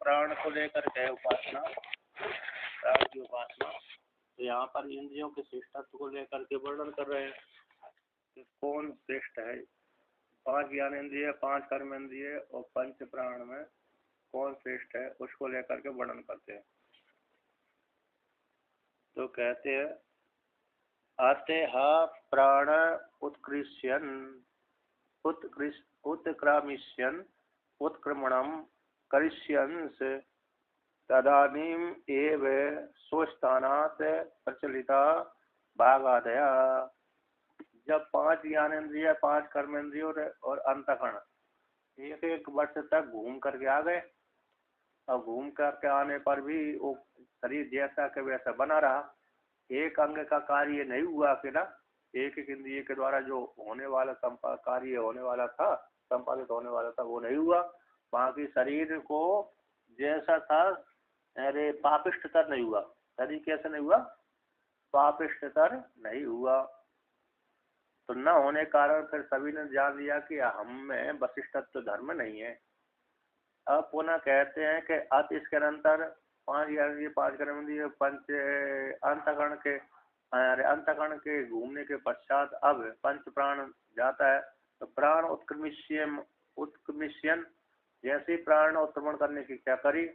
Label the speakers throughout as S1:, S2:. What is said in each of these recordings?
S1: प्राण को लेकर के उपासना, प्राण की उपासना। तो यहाँ पर इंद्रियों के श्रेष्ठत्व को लेकर के वर्णन कर रहे हैं कि कौन श्रेष्ठ है। 5 ज्ञानेंद्रिय, 5 कर्मेंद्रिय और पंच प्राण में कौन श्रेष्ठ है उसको लेकर के वर्णन करते हैं। तो कहते हैं आते प्राण उत्कृष्यन उत्क्रामिष्यन उत्क्रमणम करिष्यंस तदानीम एव स्वस्थानात् प्रचलिता भागादया। जब 5 ज्ञानेंद्रिय, 5 कर्मेंद्रिय और अंतःकरण एक एक वर्ष तक घूम करके आ गए, और घूम करके आने पर भी वो शरीर जैसा के वैसा बना रहा, एक अंग का कार्य नहीं हुआ अकेला, एक एक इंद्रिय के द्वारा जो होने वाला कार्य होने वाला था, संपादित होने वाला था, वो नहीं हुआ। बाकी शरीर को जैसा था, अरे पापिष्टतर नहीं हुआ। शरीर कैसे नहीं हुआ? पापिष्टतर नहीं हुआ। तो न होने कारण फिर सभी ने जान लिया कि हम में वशिष्ठत्व धर्म नहीं है। अब पुनः कहते हैं कि अत इसके अंतर 5 ज्ञानेंद्रिय, 5 कर्मेंद्रिय, पंच अंतःकरण के घूमने के पश्चात अब पंच प्राण जाता है। तो प्राण उत्क्रमिष्यन, जैसे प्राण उत्क्रमण करने की क्या करी,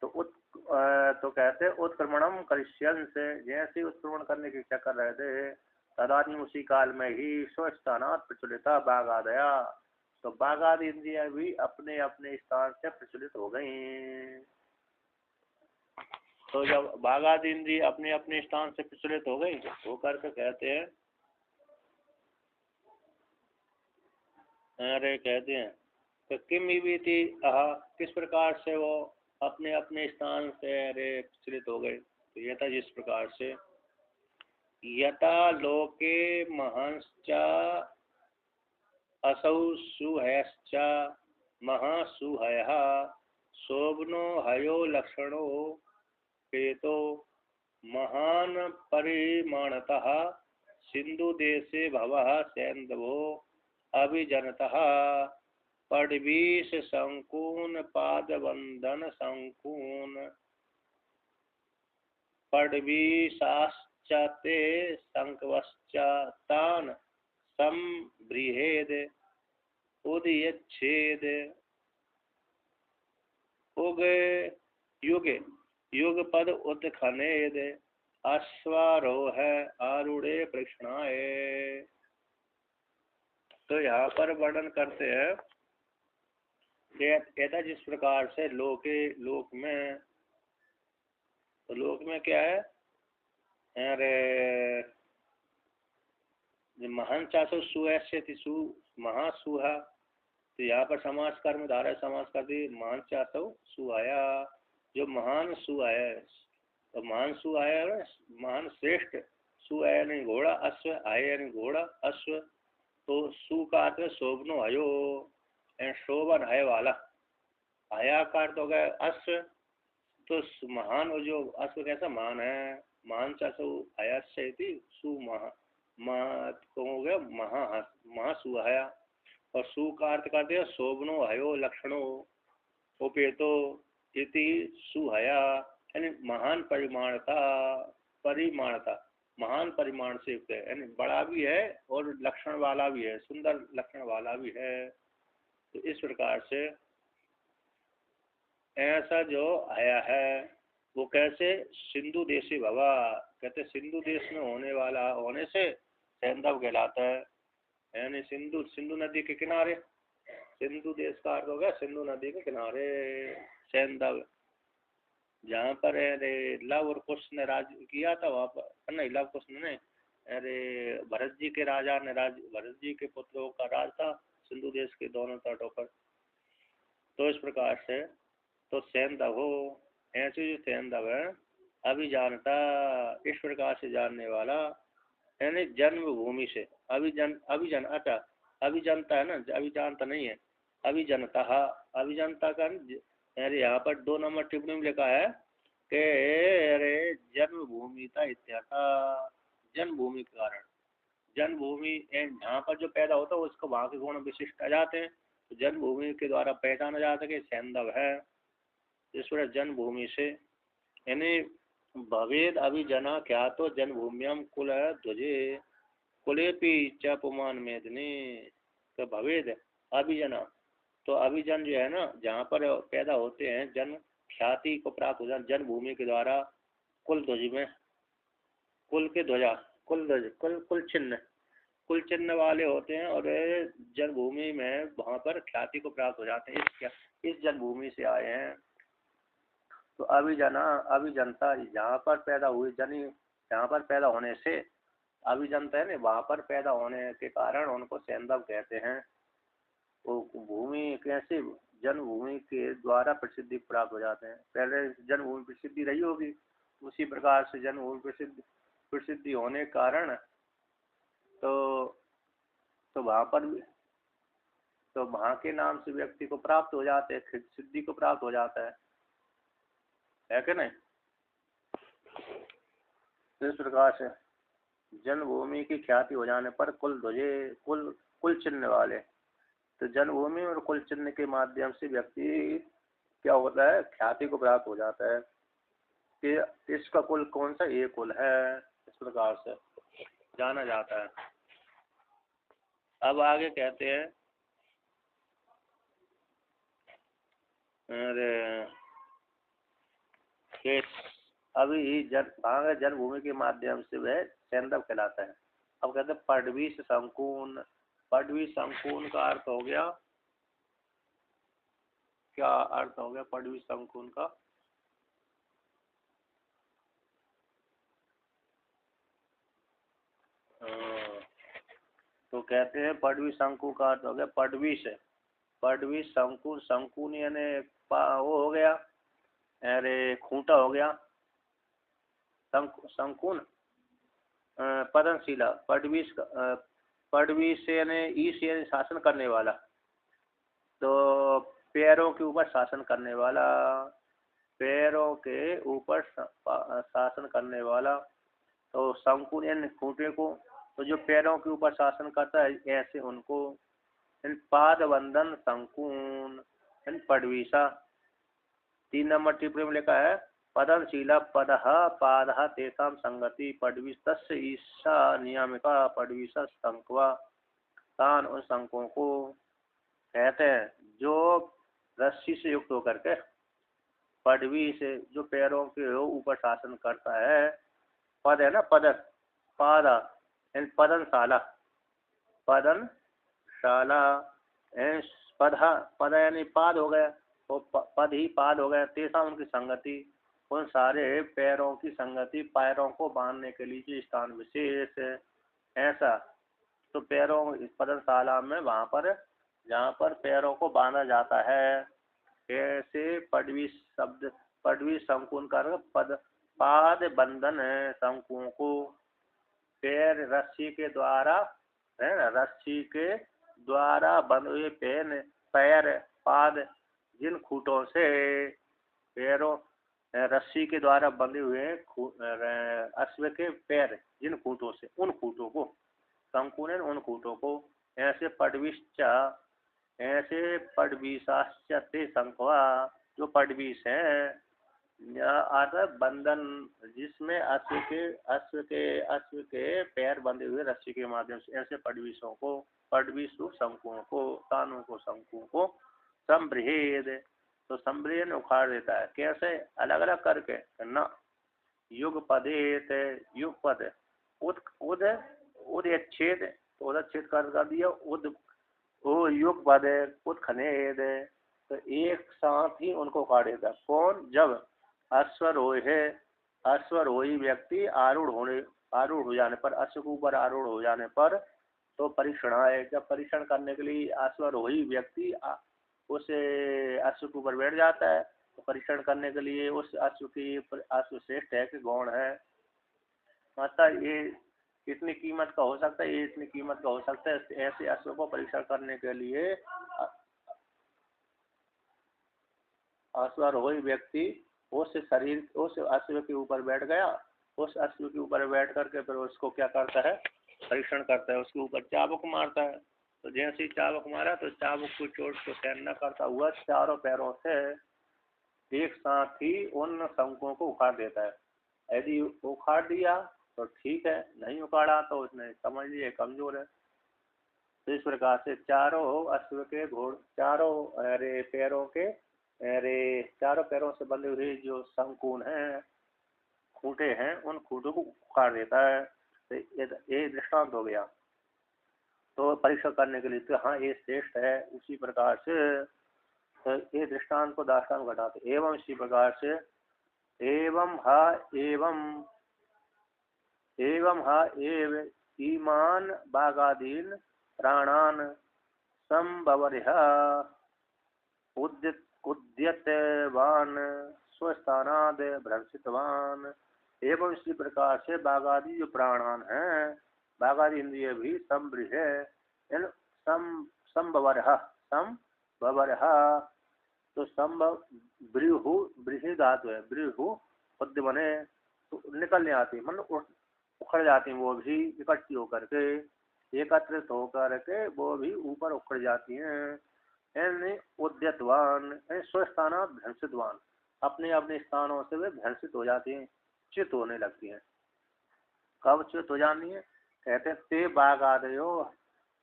S1: तो कहते उत्क्रमणम करिष्यन से, जैसे उत्क्रमण करने की क्या कर रहे थे, तदानी उसी काल में ही स्वस्थानात् प्रचलिता बागादया। तो बागाद इंद्रिया भी अपने अपने स्थान से प्रचलित हो गई। तो जब बागाद इंद्रिय अपने अपने स्थान से प्रचलित हो गई, वो करके कहते हैं, अरे कहते हैं तो किम विभीति, किस प्रकार से वो अपने अपने स्थान से अरे प्रचलित हो गए। तो यथा जिस प्रकार से यथा लोके महंश्च असौ सुहयश्च महासुहयः शोभनो हयो लक्षणो पेतो महान परिमाणतः सिंधु देशे भवः सैंधवो अभिजनतः पड्वीश संकून पादवंदन संकून पड्वीशाश्चते संकवश्च तान् संबृहेद उदयच्छेद युगे युगपद उत्खनेद अश्वारोह आरूढ़े प्रक्षणाए। तो यहाँ पर वर्णन करते हैं कहता जिस प्रकार से लोक में, तो लोक में क्या है, अरे महान चासो सुऐसे सु महासुहा। तो यहाँ पर समास कर्म धारा समास कर दी, महान चासो सुहाया, जो महान सुहाया। तो महान सुहाया महान श्रेष्ठ, सुहाया नहीं घोड़ा, अश्व आया नहीं घोड़ा अश्व। तो सु का अर्थ शोभनो हयो, शोभन है वाला, आया का अर्थ हो गया अश्व। तो महान जो अश्व कैसा महान है, महान चासो आया से सु हो गया महासुहाया। और सु का अर्थ करते हैं शोभनो हयो लक्षणो उपेतो इति सुहया, यानी महान परिमाणता महान परिमाण से युक्त है, यानी बड़ा भी है और लक्षण वाला भी है, सुंदर लक्षण वाला भी है। तो इस प्रकार से ऐसा जो आया है वो कैसे, सिंधु देशी भवा, कहते सिंधु देश में होने वाला होने से सैंधव कहलाता है। यानी सिंधु नदी के किनारे, सिंधु देश का अर्थ हो गया सिंधु नदी के किनारे सैंधव, जहाँ पर लव और कुश ने राज किया था, वहाँ पर नहीं, लव कुश ने, अरे भरत जी के राजा ने भरत जी के पुत्रों का राज था सिंधु देश के दोनों तटों पर। तो इस प्रकार से तो सैंधव हो, ऐसे जो सैंधव है अभी जानता, इस प्रकार से जानने वाला, यानी जन्मभूमि से अभिजन अच्छा अभिजनता है ना, अभिजानता नहीं है, अभिजनता। अभिजनता का अरे यहाँ पर 2 नंबर टिप्पणी में लिखा है कि अरे जन्मभूमि था इत्यादि, जन्मभूमि के कारण, जन्मभूमि जहाँ पर जो पैदा होता है उसको वहाँ के गुण विशिष्ट आ जाते हैं। तो जन्मभूमि के द्वारा पहचाना जा सके सैंधव है। ईश्वर जन्मभूमि से, यानी भवेद अभिजना क्या तो जन्मभूम्यम कुल ध्वजे कुलेपी च पुमान मेदने। तो भवेद अभिजना, तो अभिजन जो है ना, जहाँ पर पैदा होते हैं, जन्म ख्याति को प्राप्त हो जाए जन्मभूमि के द्वारा, कुल ध्वज में, कुल के ध्वजा, कुल ध्वज, कुल चिन्ह, कुल चिन्ह वाले होते हैं, और जन्मभूमि में वहाँ पर ख्याति को प्राप्त हो जाते हैं, इस जन्मभूमि से आए हैं। तो अभिजना, अभिजनता, जहाँ पर पैदा हुई, जनी जहाँ पर पैदा होने से, अभिजनता है ना, वहाँ पर पैदा होने के कारण उनको सैंधव कहते हैं। वो भूमि कैसे, जन्मभूमि के द्वारा प्रसिद्धि प्राप्त हो जाते हैं। पहले जन्मभूमि प्रसिद्धि रही होगी, उसी प्रकार से जन्मभूमि प्रसिद्धि होने के कारण तो वहाँ पर भी, तो वहाँ के नाम से व्यक्ति को प्राप्त हो जाते हैं, सिद्धि को प्राप्त हो जाता है कि नहीं। इस प्रकार से जन्मभूमि की ख्याति हो जाने पर कुल ध्वजे, कुल चिन्ह वाले, तो जन्मभूमि और कुल चिन्ह के माध्यम से व्यक्ति क्या होता है, ख्याति को प्राप्त हो जाता है कि इसका कुल कौन सा, ये कुल है, इस प्रकार से जाना जाता है। अब आगे कहते हैं, अरे अभी जन्मभूमि के माध्यम से वह सैंधव कहलाता है। अब कहते हैं पडवीस संकुन, पडवी संकुन का अर्थ हो गया, क्या अर्थ हो गया पडवी संकुन का? तो कहते हैं पडवी शंकु का अर्थ हो गया पडवी से, पडवी शंकुन, शंकुन यानी वो हो गया, अरे खूंटा हो गया, शंकुन पदनशीला, पडवीस, पडवीस यानी ईश यानी शासन करने वाला, तो पैरों के ऊपर शासन करने वाला, पैरों के ऊपर शासन करने वाला। तो शंकुन यानी खूंटे को, तो जो पैरों के ऊपर शासन करता है ऐसे उनको। पाद बंधन शंकुन पडवीसा। 3 नंबर टिप्पणी में लिखा है पदनशीला पदः पादः तेषां संगति पडवीस्तस्य ईशा नियामिका पडवीसा शंकवा। तान उन शंकों को कहते हैं जो रस्सी से युक्त होकर के, पडवी से जो पैरों के ऊपर शासन करता है, पद है ना, पदक, पादा पदनशाला, पदनशाला, पद यानी पाद हो गया, तो पद ही पाद हो गया, तेसा उनकी संगति, उन सारे पैरों की संगति, पैरों को बांधने के लिए स्थान विशेष ऐसा। तो पैरों पदनशाला में, वहाँ पर जहाँ पर पैरों को बांधा जाता है, ऐसे पडवी शब्द, पडवी शंकुन कर पद, पाद बंधन है शंकुओं को, पैर रस्सी के द्वारा, है ना, रस्सी के द्वारा बंधे हुए पैर पाद, जिन खूंटों से, पैरों रस्सी के द्वारा बंधे हुए अश्व के पैर, जिन खूंटों से, उन खूंटों को, शंकुन उन खूंटों को, ऐसे पडवीश्चा, ऐसे पडवीसाश्चते शंखवा, जो पडवीस हैं, बंधन, जिसमें अश्व के पैर बंधे हुए रस्सी के माध्यम से, ऐसे पडवीसों को, पडवीसु शंकुओं को, तानों को, शंकुओं को संबृहेद, तो संबृहन उखाड़ देता है। कैसे? अलग अलग करके न युग पदेत, युग पद उद उद उदच्छेद, तो उदच्छेद कर दिया, उद वो युग पद उत्खनेद, तो एक साथ ही उनको उखाड़ देता। कौन? जब अश्वरोही है, अश्वरोही व्यक्ति आरूढ़ हो जाने पर, अश्व के ऊपर आरूढ़ हो जाने पर, तो परीक्षण है, जब परीक्षण करने के लिए अश्वरोही व्यक्ति उस अश्व के ऊपर बैठ जाता है, तो परीक्षण करने के लिए उस अश्व की, अश्व श्रेष्ठ है कि गौण है, मतलब ये इतनी कीमत का हो सकता है, ये इतनी कीमत का हो सकता है, ऐसे अश्व को परीक्षण करने के लिए अश्वारोही व्यक्ति उस अश्व के ऊपर बैठ गया, उस अश्व के ऊपर बैठ करके फिर उसको क्या करता है, परीक्षण करता है, उसके ऊपर चाबुक मारता है। तो जैसे ही चाबुक मारा, तो चाबुक को चोट को सहन न करता हुआ चारों पैरों से एक साथ ही उन शंकुओं को उखाड़ देता है। यदि उखाड़ दिया तो ठीक है, नहीं उखाड़ा तो उसने समझ लिया कमजोर है। तो इस प्रकार से चारों अश्व के घोड़, चारों अरे पैरों के, अरे चारों पैरों से बंधे हुए जो शंकुन है, खूंटे हैं, उन खूंटों को उखाड़ देता है। तो ये दृष्टांत हो गया। तो परीक्षा करने के लिए तो हाँ ये श्रेष्ठ है, उसी प्रकार से तो ये दृष्टांत को दाष्टान्त घटाते। एवं इसी प्रकार से एवं हा एव ईमान बागादीन प्राणान संभवर्य उद्यतवान स्वस्थानाद भ्रंशितवान। एवं इसी प्रकार से बागादि जो प्राणान है, बागादि इंद्रिय भी संभ्रह संभवर्य तो संभव ब्रीहु, ब्रीहि धातु है, ब्रीहु उद्य बने तो निकलने आती, मतलब उखड़ जाती, वो भी इकट्ठी होकर के, एकत्रित होकर के वो भी ऊपर उखड़ जाती हैं। उद्यतवान स्वस्थान भ्रंशितवान, अपने अपने स्थानों से वे भ्रंशित हो जाती हैं, च्युत होने लगती हैं। कब च्युत हो जाती है? कहते हैं ते बागादयो,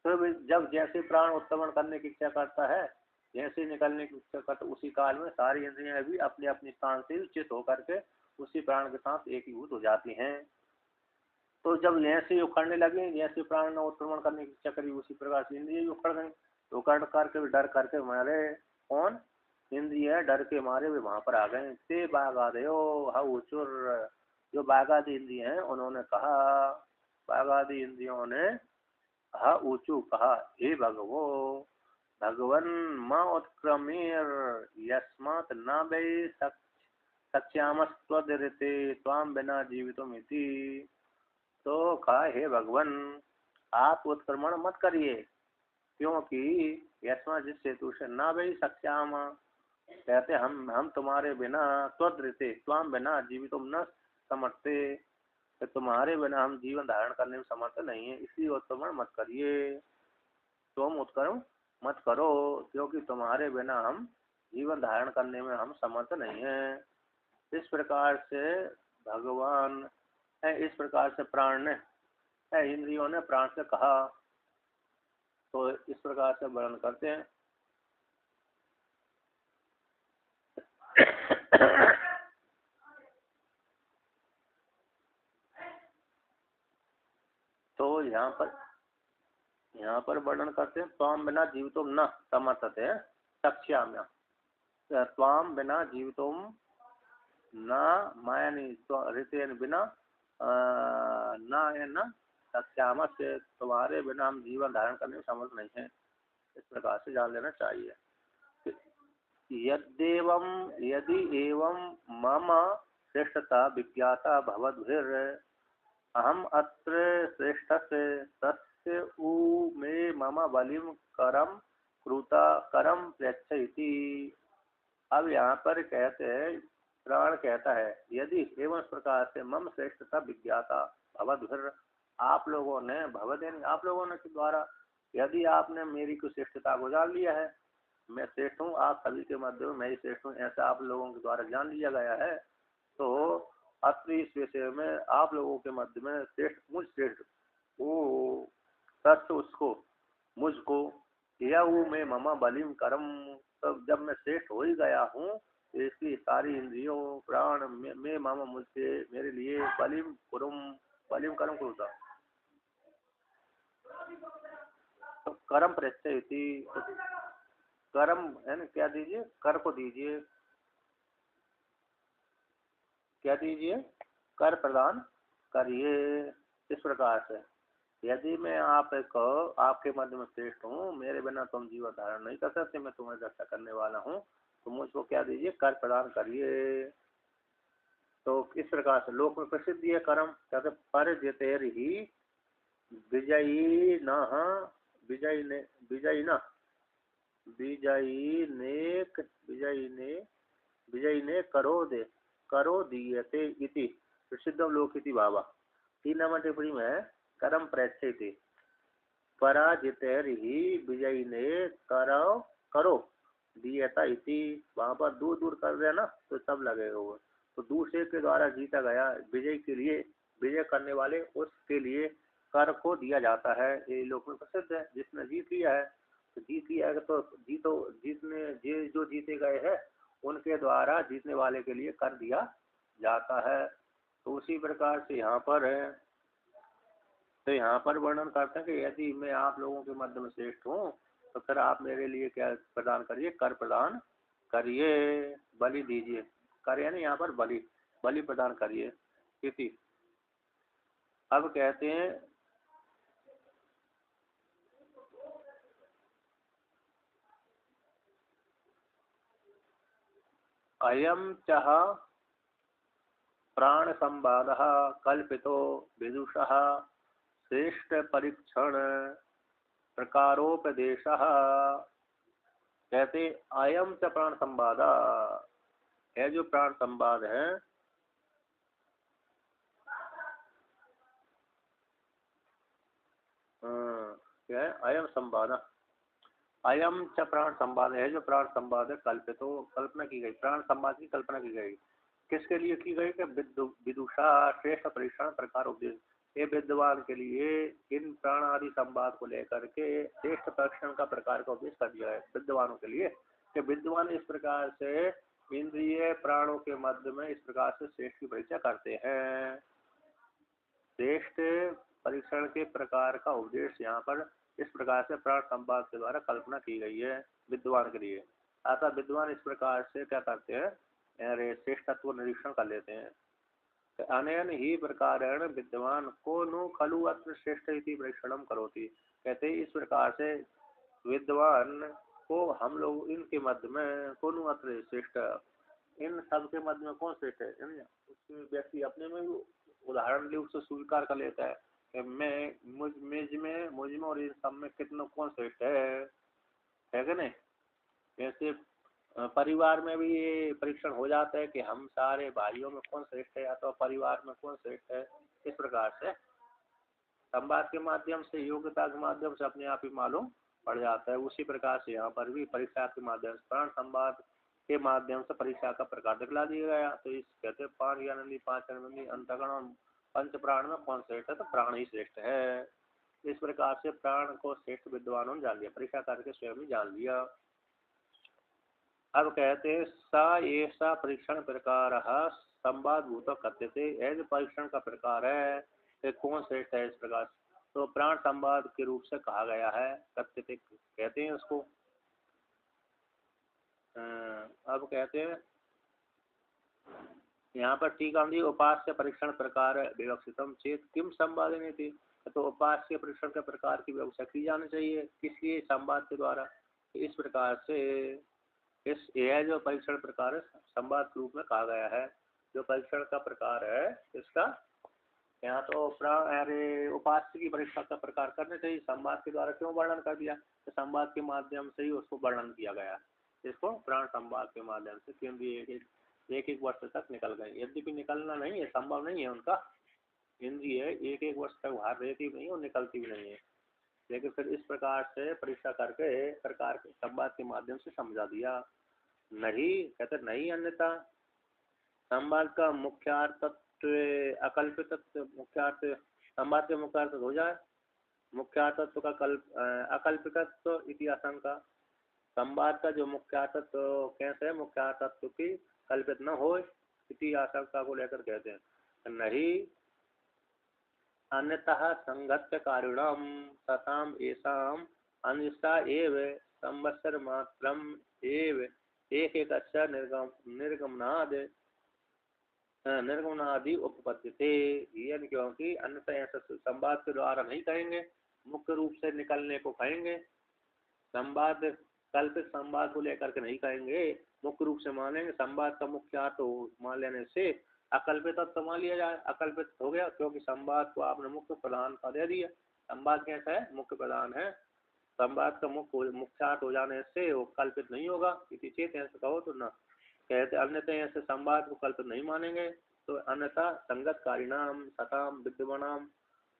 S1: तो जब जैसे प्राण उत्तमन करने की इच्छा करता है, जैसे निकलने की इच्छा करता, उसी काल में सारी इंद्रियां भी अपने अपने स्थान से च्युत होकर के उसी प्राण के साथ एकीभूत हो जाती हैं। तो जब जैसे उखड़ने लगे, जैसे प्राण ने उत्तमन करने की इच्छा करी, उसी प्रकार से इंद्रिय भी उखड़ गई। तो उखड़ करके डर करके मारे, कौन? इंद्रिय डर के मारे वे वहां पर आ गए। ते बागादयो हउचुर, जो बागादि इंद्रिय हैं उन्होंने कहा, बागादि इंद्रियों ने हा ऊंचू कहा, हे भगवो भगवन माँ उत्क्रमेर यस्मात् न वै सक्ष्यामस्त्वदृते त्वाम बिना जीवितुमिति। तो कहा हे भगवन आप उत्क्रमण मत करिए, क्योंकि यस्मा जिस हेतु से न वै सक्ष्याम, कहते हम तुम्हारे बिना, त्वदृते त्वाम बिना जीवितुम न समर्थे, तो तुम्हारे बिना हम जीवन धारण करने में समर्थ नहीं है, इसलिए उत्क्रमण मत करिए, तुम उत्क्रमण मत करो, क्योंकि तुम्हारे बिना हम जीवन धारण करने में हम समर्थ नहीं है। इस प्रकार से भगवान है, इस प्रकार से प्राण ने, इंद्रियों ने प्राण से कहा। तो इस प्रकार से वर्णन करते हैं। तो यहाँ पर वर्णन करते हैं, त्वाम बिना जीवितुम न समर्थते सक्ष्याम्य, त्वाम बिना जीवितुम न मायानी ऋतेन बिना न सक्ष्याम से, तुम्हारे बिना हम जीवन धारण करने में समर्थ नहीं है। इस प्रकार से जान लेना चाहिए। यदि एवं मम श्रेष्ठता विज्ञाता भवद्भिर अहम अत्र श्रेष्ठस्य तस्य उ मे मम बलिम करम कृता करम प्रेक्षयति। अब यहाँ पर कहते हैं, प्राण कहता है यदि एवं प्रकार से मम श्रेष्ठता विज्ञाता भवद्भिर, आप लोगों ने, भवद यानी आप लोगों ने के द्वारा, यदि आपने मेरी को श्रेष्ठता को जान लिया है, मैं श्रेष्ठ हूँ, आप सभी के मध्य में मैं ही श्रेष्ठ हूँ, ऐसा आप लोगों के द्वारा जान लिया गया है, तो अत्र इस विषय में आप लोगों के मध्य में श्रेष्ठ, मुझ श्रेष्ठ वो सत्य उसको, मुझको, या वो मैं ममा बलिम करम, तब जब मैं श्रेष्ठ हो ही गया हूँ, तो इसकी सारी इंद्रियों प्राण में मामा मुझसे, मेरे लिए बलिम करम करूता, तो कर्म प्रत्यय, कर्म है ना, क्या दीजिए, कर को दीजिए, क्या दीजिए, कर प्रदान करिए। इस प्रकार से यदि मैं आपके मध्य में श्रेष्ठ हूँ, मेरे बिना तुम जीवन धारण नहीं कर सकते, मैं तुम्हें रक्षा करने वाला हूँ, तो मुझको क्या दीजिए, कर प्रदान करिए। तो इस प्रकार से लोक में प्रसिद्ध है कर्म, कहते पर जितेर ही विजयी न, विजयी ने, विजयी न, विजयी ने करो दीयते इति प्रसिद्धम लोक इति भावा। 3 नंबर टिप्पणी में है कर्म प्रेक्षते, पराजितेर ही विजयी ने करो दीयता इति, वहां पर दूर दूर कर देना तो तब लगेगा वो। तो दूसरे के द्वारा जीता गया विजय के लिए, विजय करने वाले उसके लिए कर को दिया जाता है। ये लोक में प्रसिद्ध है। जिसने जीत लिया है तो जीत लिया है, तो जीतने जो जीते गए हैं उनके द्वारा जीतने वाले के लिए कर दिया जाता है। तो उसी प्रकार से यहाँ पर है, तो यहाँ पर वर्णन करते हैं कि यदि मैं आप लोगों के मध्य में श्रेष्ठ हूँ तो फिर आप मेरे लिए क्या प्रदान करिए, कर प्रदान करिए, बलि दीजिए। कर यानी यहाँ पर बलि, बलि प्रदान करिए इति। अब कहते हैं अयम चह प्राण संवाद कल्पितो विदुषः श्रेष्ठ परीक्षण प्रकारोपदेश। कहते अयम च प्राण संवाद है, जो प्राण संवाद है क्या है, अयम संवाद, अयम च प्राण संवाद है, जो प्राण संवाद है कल्पितो, कल्पना की गई, प्राण संवाद की कल्पना की गई। किसके लिए की गई कि विदुषा श्रेष्ठ परीक्षण प्रकार उपदेश, ये विद्वान के लिए इन प्राण आदि संवाद को लेकर के श्रेष्ठ परीक्षण का प्रकार का उपदेश कर दिया है विद्वानों के लिए, कि विद्वान इस प्रकार से इंद्रिय प्राणों के मध्य में इस प्रकार से श्रेष्ठ की परीक्षा करते हैं। श्रेष्ठ परीक्षण के प्रकार का उपदेश यहाँ पर इस प्रकार से प्राण संवाद के द्वारा कल्पना की गई है विद्वान के लिए। अतः विद्वान इस प्रकार से क्या करते हैं, श्रेष्ठत्व निरीक्षण कर लेते हैं। अनेन ही प्रकारेण विद्वान को नु खलु अत्र श्रेष्ठ इति परीक्षणम करोति। कहते इस प्रकार से विद्वान को हम लोग इनके मध्य में कौन अत्र श्रेष्ठ, इन सब के मध्य में कौन श्रेष्ठ है, उसमें व्यक्ति अपने में उदाहरण ले उससे स्वीकार कर लेता है कि मैं मुझ में और इन सब में कितना कौन श्रेष्ठ है कि नहीं। जैसे परिवार में भी ये परीक्षण हो जाता है कि हम सारे भाइयों में कौन श्रेष्ठ है या तो परिवार में कौन श्रेष्ठ है। इस प्रकार से संवाद के माध्यम से, योग्यता के माध्यम से अपने आप ही मालूम पड़ जाता है। उसी प्रकार से यहाँ पर भी परीक्षा के माध्यम से, प्राण संवाद के माध्यम से परीक्षा का प्रकार दिखला दिया गया। तो इस कहते हैं पांच ज्ञानेंद्रिय, पांच कर्मेंद्रिय, अंतःकरण और पंच प्राण में कौन श्रेष्ठ है, तो प्राण ही श्रेष्ठ है। इस प्रकार से प्राण को श्रेष्ठ विद्वानों ने जान लिया, परीक्षा करके स्वयं ही जान लिया। अब कहते हैं सा ऐसा परीक्षण प्रकार संवाद भूत कथ्यते, जो परीक्षण का प्रकार है कि कौन श्रेष्ठ है इस प्रकार, तो प्राण संवाद के रूप से कहा गया है, कथ्यते कहते हैं उसको। अब कहते हैं यहाँ पर टीका में उपास्य परीक्षण प्रकार विवक्षितम चेत किम संवादने थी, तो उपास्य परीक्षण के प्रकार की व्यवस्था की जानी चाहिए किसके संवाद के द्वारा। इस प्रकार से यह जो परीक्षण प्रकार है संवाद के रूप में कहा गया है। जो परीक्षण का प्रकार है इसका यहाँ तो अरे उपास्य की परीक्षा का प्रकार करने चाहिए, संवाद के द्वारा क्यों वर्णन कर दिया, तो संवाद के माध्यम से ही उसको वर्णन किया गया। इसको प्राण संवाद के माध्यम से, क्योंकि एक वर्ष तक निकल गए, यद्यपि निकलना नहीं है, संभव नहीं है उनका, इंद्रिय एक वर्ष तक बाहर रहती भी नहीं और निकलती भी नहीं है, लेकिन फिर इस प्रकार से परीक्षा करके प्रकार के संवाद के माध्यम से समझा दिया। नहीं कहते नहीं, अन्यथा संवाद का मुख्यार्थत्व अकल्पित मुख्यार्थ, संवाद के मुख्यार्थ हो जाए, मुख्यार्थत्व का अकल्पितत्व इति आशंका, संवाद का जो मुख्यार्थत्व कैसे है, मुख्यार्थत्व की कल्पित न हो इति आशंका को लेकर कहते हैं। नहीं अन्यतः संगत्य कारिणम तथाम एसाम अनिष्टा एव संवत्सर मात्रम एव एक निर्गमनादि उपपद्यते, यानी क्योंकि अन्यथा ऐसा संवाद के द्वारा नहीं कहेंगे, मुख्य रूप से निकलने को कहेंगे, संवाद कल्पित संवाद को लेकर के नहीं कहेंगे, मुख्य रूप से मानेंगे। संवाद का मुख्य अर्थ मान लेने से अकल्पित तो मान लिया जाए, अकल्पित हो गया क्योंकि संवाद को आपने मुख्य प्रधान का दे दिया। संवाद कैसा है, मुख्य प्रधान है, संवाद का मुख्यार्थ हो जाने से वो कल्पित नहीं होगा। इसी चेत ऐसे कहो तो न कहते, अन्यथा ऐसे संवाद को कल्पित नहीं मानेंगे। तो अन्यथा संगत कारिणाम सताम विद्यमानाम,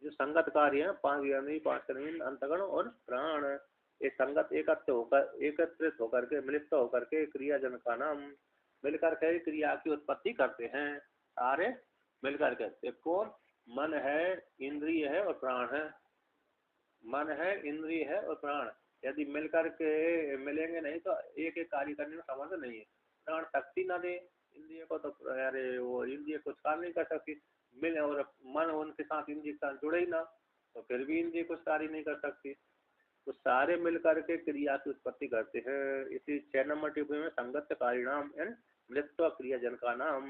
S1: जो संगत कार्य है पांच ज्ञानेंद्रिय, पांच कर्मेंद्रिय, अंतःकरण और प्राण, ये संगत एकत्रित होकर के मिलित होकर के क्रियाजन का नाम मिलकर के क्रिया की उत्पत्ति करते हैं। सारे मिलकर के कौन? मन है, इंद्रिय है और प्राण है। मन है, इंद्रिय है और प्राण। यदि मिलकर के मिलेंगे नहीं तो एक एक कार्य करने में समर्थ नहीं है। प्राण शक्ति न दे इंद्रिय को तो अरे वो इंद्रिय कुछ कार्य नहीं कर सकती। मिल और मन उनके साथ इंद्रिय के साथ जुड़े ही ना तो फिर भी इंद्रिय कुछ कार्य नहीं कर सकती। तो सारे मिलकर के क्रिया की उत्पत्ति करते हैं। इसी 6 नंबर टिप्पणी में संगत परिणाम मृत्यु क्रियाजन का नाम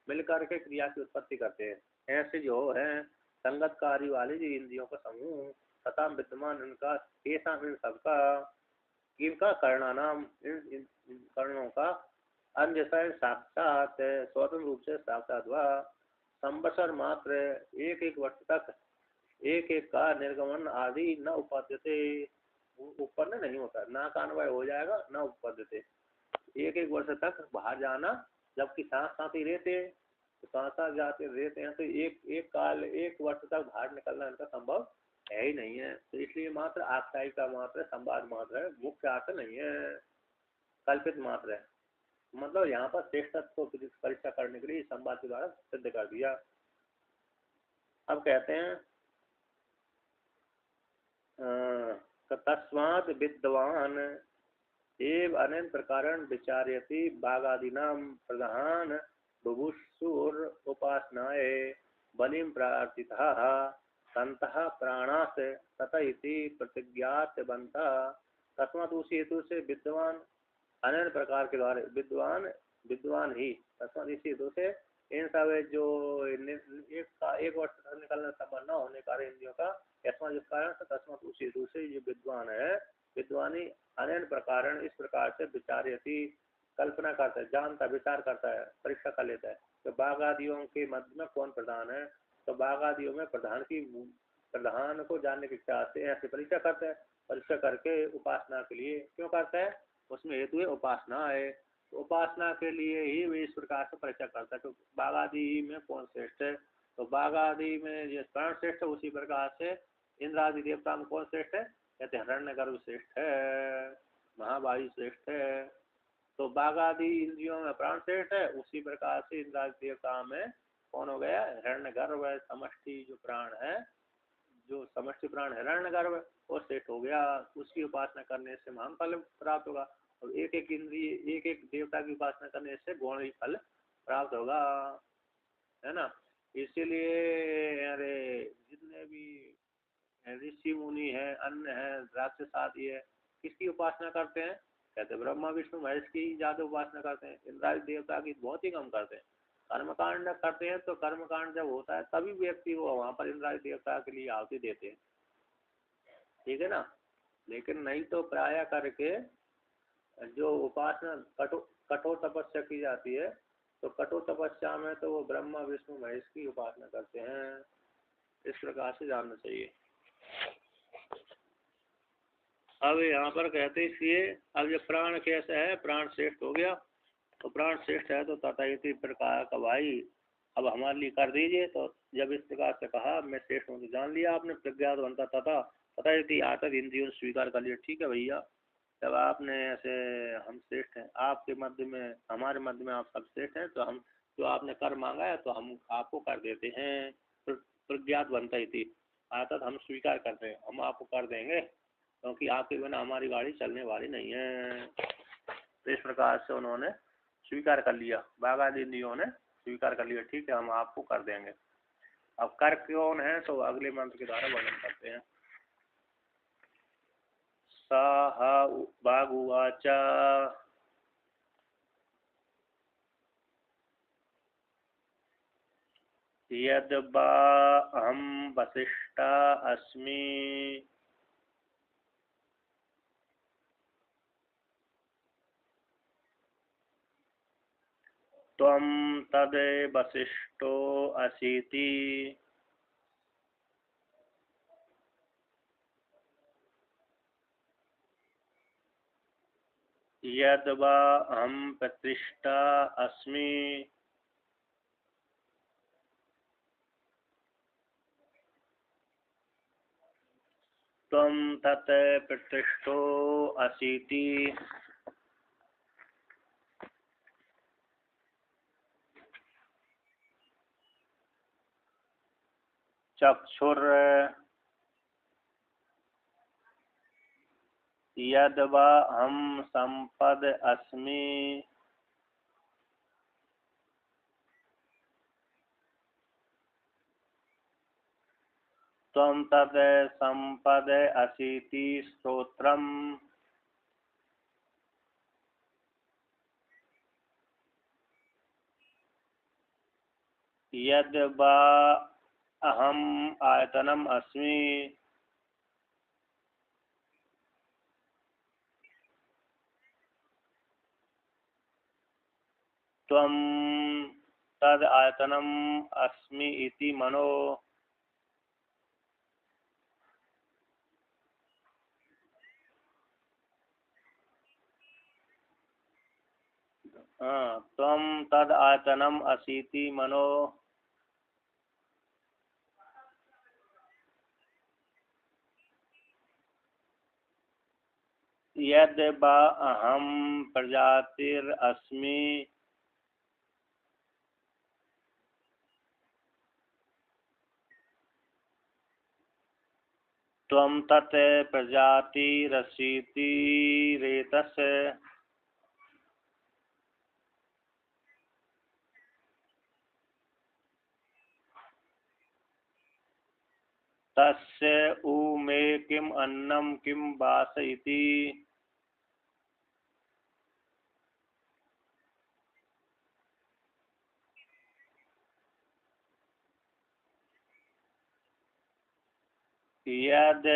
S1: मिलकर के क्रिया की उत्पत्ति करते हैं। ऐसे जो है संगत कार्य वाले जो इंद्रियों का समूह तथा विद्यमान इनका इन सबका इनका करणानाम इन कर्णों का अन्य साक्षात स्वतंत्र रूप से साक्षात हुआ संवत्सर मात्र एक एक वर्ष तक एक एक का निर्गमन आदि न उपाद्यते उत्पन्न नहीं होता। ना का अन्वय हो जाएगा न उपाद्यते। एक एक वर्ष तक बाहर जाना जबकि साथ साथ ही रहते तो साथ साथ जाते रहते हैं तो एक एक काल एक वर्ष तक बाहर निकलना इनका संभव है ही नहीं है। तो इसलिए मात्र आख्यायिक का मात्र संवाद मात्र है, मुख्य अर्थ नहीं है, कल्पित मात्र है। मतलब यहाँ पर श्रेष्ठत्व को परीक्षा करने के लिए संवाद के द्वारा सिद्ध कर दिया। अब कहते हैं तस्मात् विद्वान एव अनेन प्रकारं विचार्यति बागादीनां प्रधान बुभुक्षुर उपासनाय बलिं प्रार्थितः सन्तः प्राणास तत इति प्रतिज्ञातवन्तः। तस्मात् उसी हेतु से विद्वान अनेन प्रकार के द्वारा विद्वान ही तस्मात् इसी हेतु से इन सब जो एक वर्ष तक निकलना संभव न होने कारण इंद्रियों का यस्मात् जिस कारण से तस्मात् उसी हेतु से जो विद्वान है विद्वानी अनेन प्रकार इस प्रकार से विचार्यति कल्पना करता है, जानता विचार करता है, परीक्षा कर लेता है। तो बाघ आदियों के मध्य में कौन प्रधान है तो बाघ आदियों में प्रधान को जानने की इच्छा से ऐसे परीक्षा करता है। परीक्षा करके उपासना के लिए क्यों करता है? उसमें हेतु है उपासना है। तो उपासना के लिए ही वे इस प्रकार से परीक्षा करता है। तो बाघ आदि में कौन श्रेष्ठ है तो बाघ आदि में जो प्राण श्रेष्ठ है उसी प्रकार से इंद्र आदि देवता में कौन श्रेष्ठ है कहते हिरण्यगर्भ श्रेष्ठ है, महावायु श्रेष्ठ है। तो बाघ आदि इंद्रियों में प्राण श्रेष्ठ है उसी प्रकार से इंद्र आदि देवता में कौन हो गया? हिरण्यगर्भ है। समष्टि जो प्राण है जो समष्टि प्राण हिरण्यगर्भ वो श्रेष्ठ हो गया। उसकी उपासना करने से महान फल प्राप्त होगा और एक एक इंद्रिय एक एक देवता की उपासना करने से गौण फल प्राप्त होगा, है ना। इसीलिए अरे जितने भी ऋषि मुनि है, अन्य है, राक्षस आदि है, किसकी उपासना करते हैं कहते ब्रह्मा विष्णु महेश की ज्यादा उपासना करते हैं। इंद्रादि देवता की बहुत ही कम करते हैं। कर्मकांड करते हैं तो कर्मकांड जब होता है तभी व्यक्ति को वहां पर इंद्रादि देवता के लिए आहुति देते हैं, ठीक है ना। लेकिन नहीं तो प्राय करके जो उपासना कठोर तपस्या की जाती है तो कठोर तपस्या में तो वो ब्रह्मा विष्णु महेश की उपासना करते हैं। इस प्रकार से जानना चाहिए। अब यहाँ पर कहते इसलिए अब ये प्राण कैसा है? प्राण श्रेष्ठ हो गया तो प्राण श्रेष्ठ है तो तथा इसी प्रकार का भाई अब हमारे लिए कर दीजिए। तो जब इस प्रकार से कहा मैं श्रेष्ठ हूँ तो जान लिया आपने प्रज्ञात बनता तथा तथा इति आतद इंद्रियों स्वीकार कर लिया। ठीक है भैया, जब आपने ऐसे हम श्रेष्ठ हैं आपके मध्य में हमारे मध्य में आप सब श्रेष्ठ हैं तो हम जो आपने कर मांगा है तो हम आपको कर देते हैं। प्रज्ञात बनता इति आतद हम स्वीकार करते हैं, हम आपको कर देंगे क्योंकि आपके बिना हमारी गाड़ी चलने वाली नहीं है। तो इस प्रकार से उन्होंने स्वीकार कर लिया, बाघ आदि इंद्रियों ने स्वीकार कर लिया, ठीक है हम आपको कर देंगे। अब कर कौन है तो अगले मंत्र के द्वारा वर्णन करते हैं। सा बाघ उवाच यद बा अहम वसिष्ठा अस्मि त्वं तद वसिष्ठो असीति यद वा अहम प्रतिष्ठा अस्मि त्वं तत् प्रतिष्ठो असीति चक्षुर यद्वा हम संपद अस्मि त्वं तत् संपद असीति श्रोत्रम् यद्वा अहम आयतनम अस्मि त्वं तद् आयतनम अस्मि इति मनो। त्वं तद् आयतनम असीति मनो यद् वा अहम प्रजातिरस्मि त्वं तत् प्रजातिरसीति रेतस्। तस्य उ मे किम अन्नम किम वास इति यद्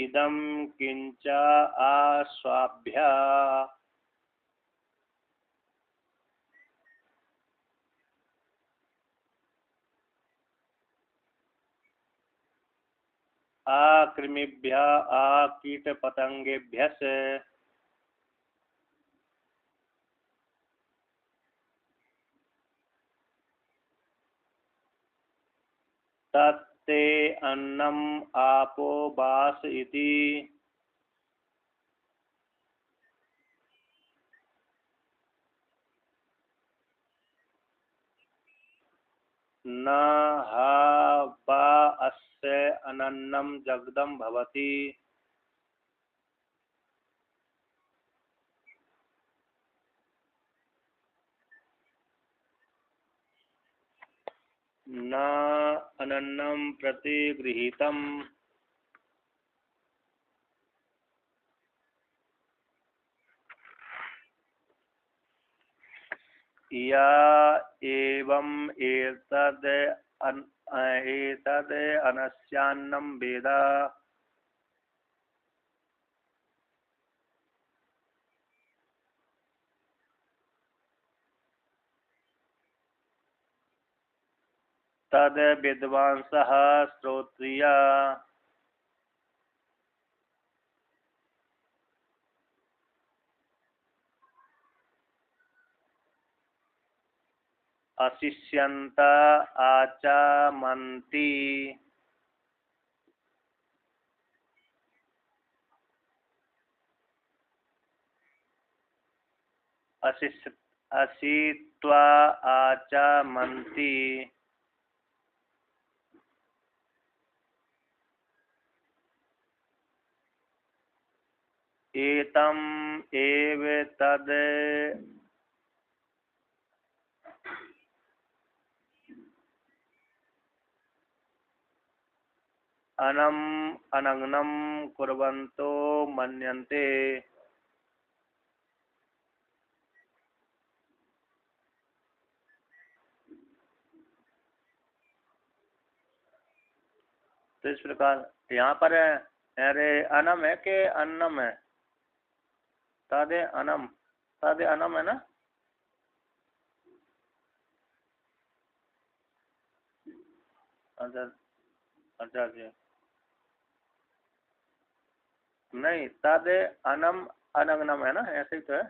S1: इदं किंच आस्वाभ्य आकृमिभ्य कीटपतंगेभ्यः तत्ते अन्नम आपो वास इति न हा वा अस्य अनन्नम जगदम भवति। न अनन्नम प्रतिगृहीतम् या एवं एतद् अनस्यान्नं वेद। तद् विद्वांसः श्रोत्रिय अशिष्यन्त आचमन्ति। अशित्वा आचमन्ति। एतम् एव तद् अनग्नं कुर्वन्तो मन्यन्ते। तो इस प्रकार यहाँ पर अरे अनम है कि अन्नम है? तादे अनम, तादे अनम है ना। अच्छा अच्छा जी, नहीं तादे अनम अनगनम है ना, ऐसे ही तो है।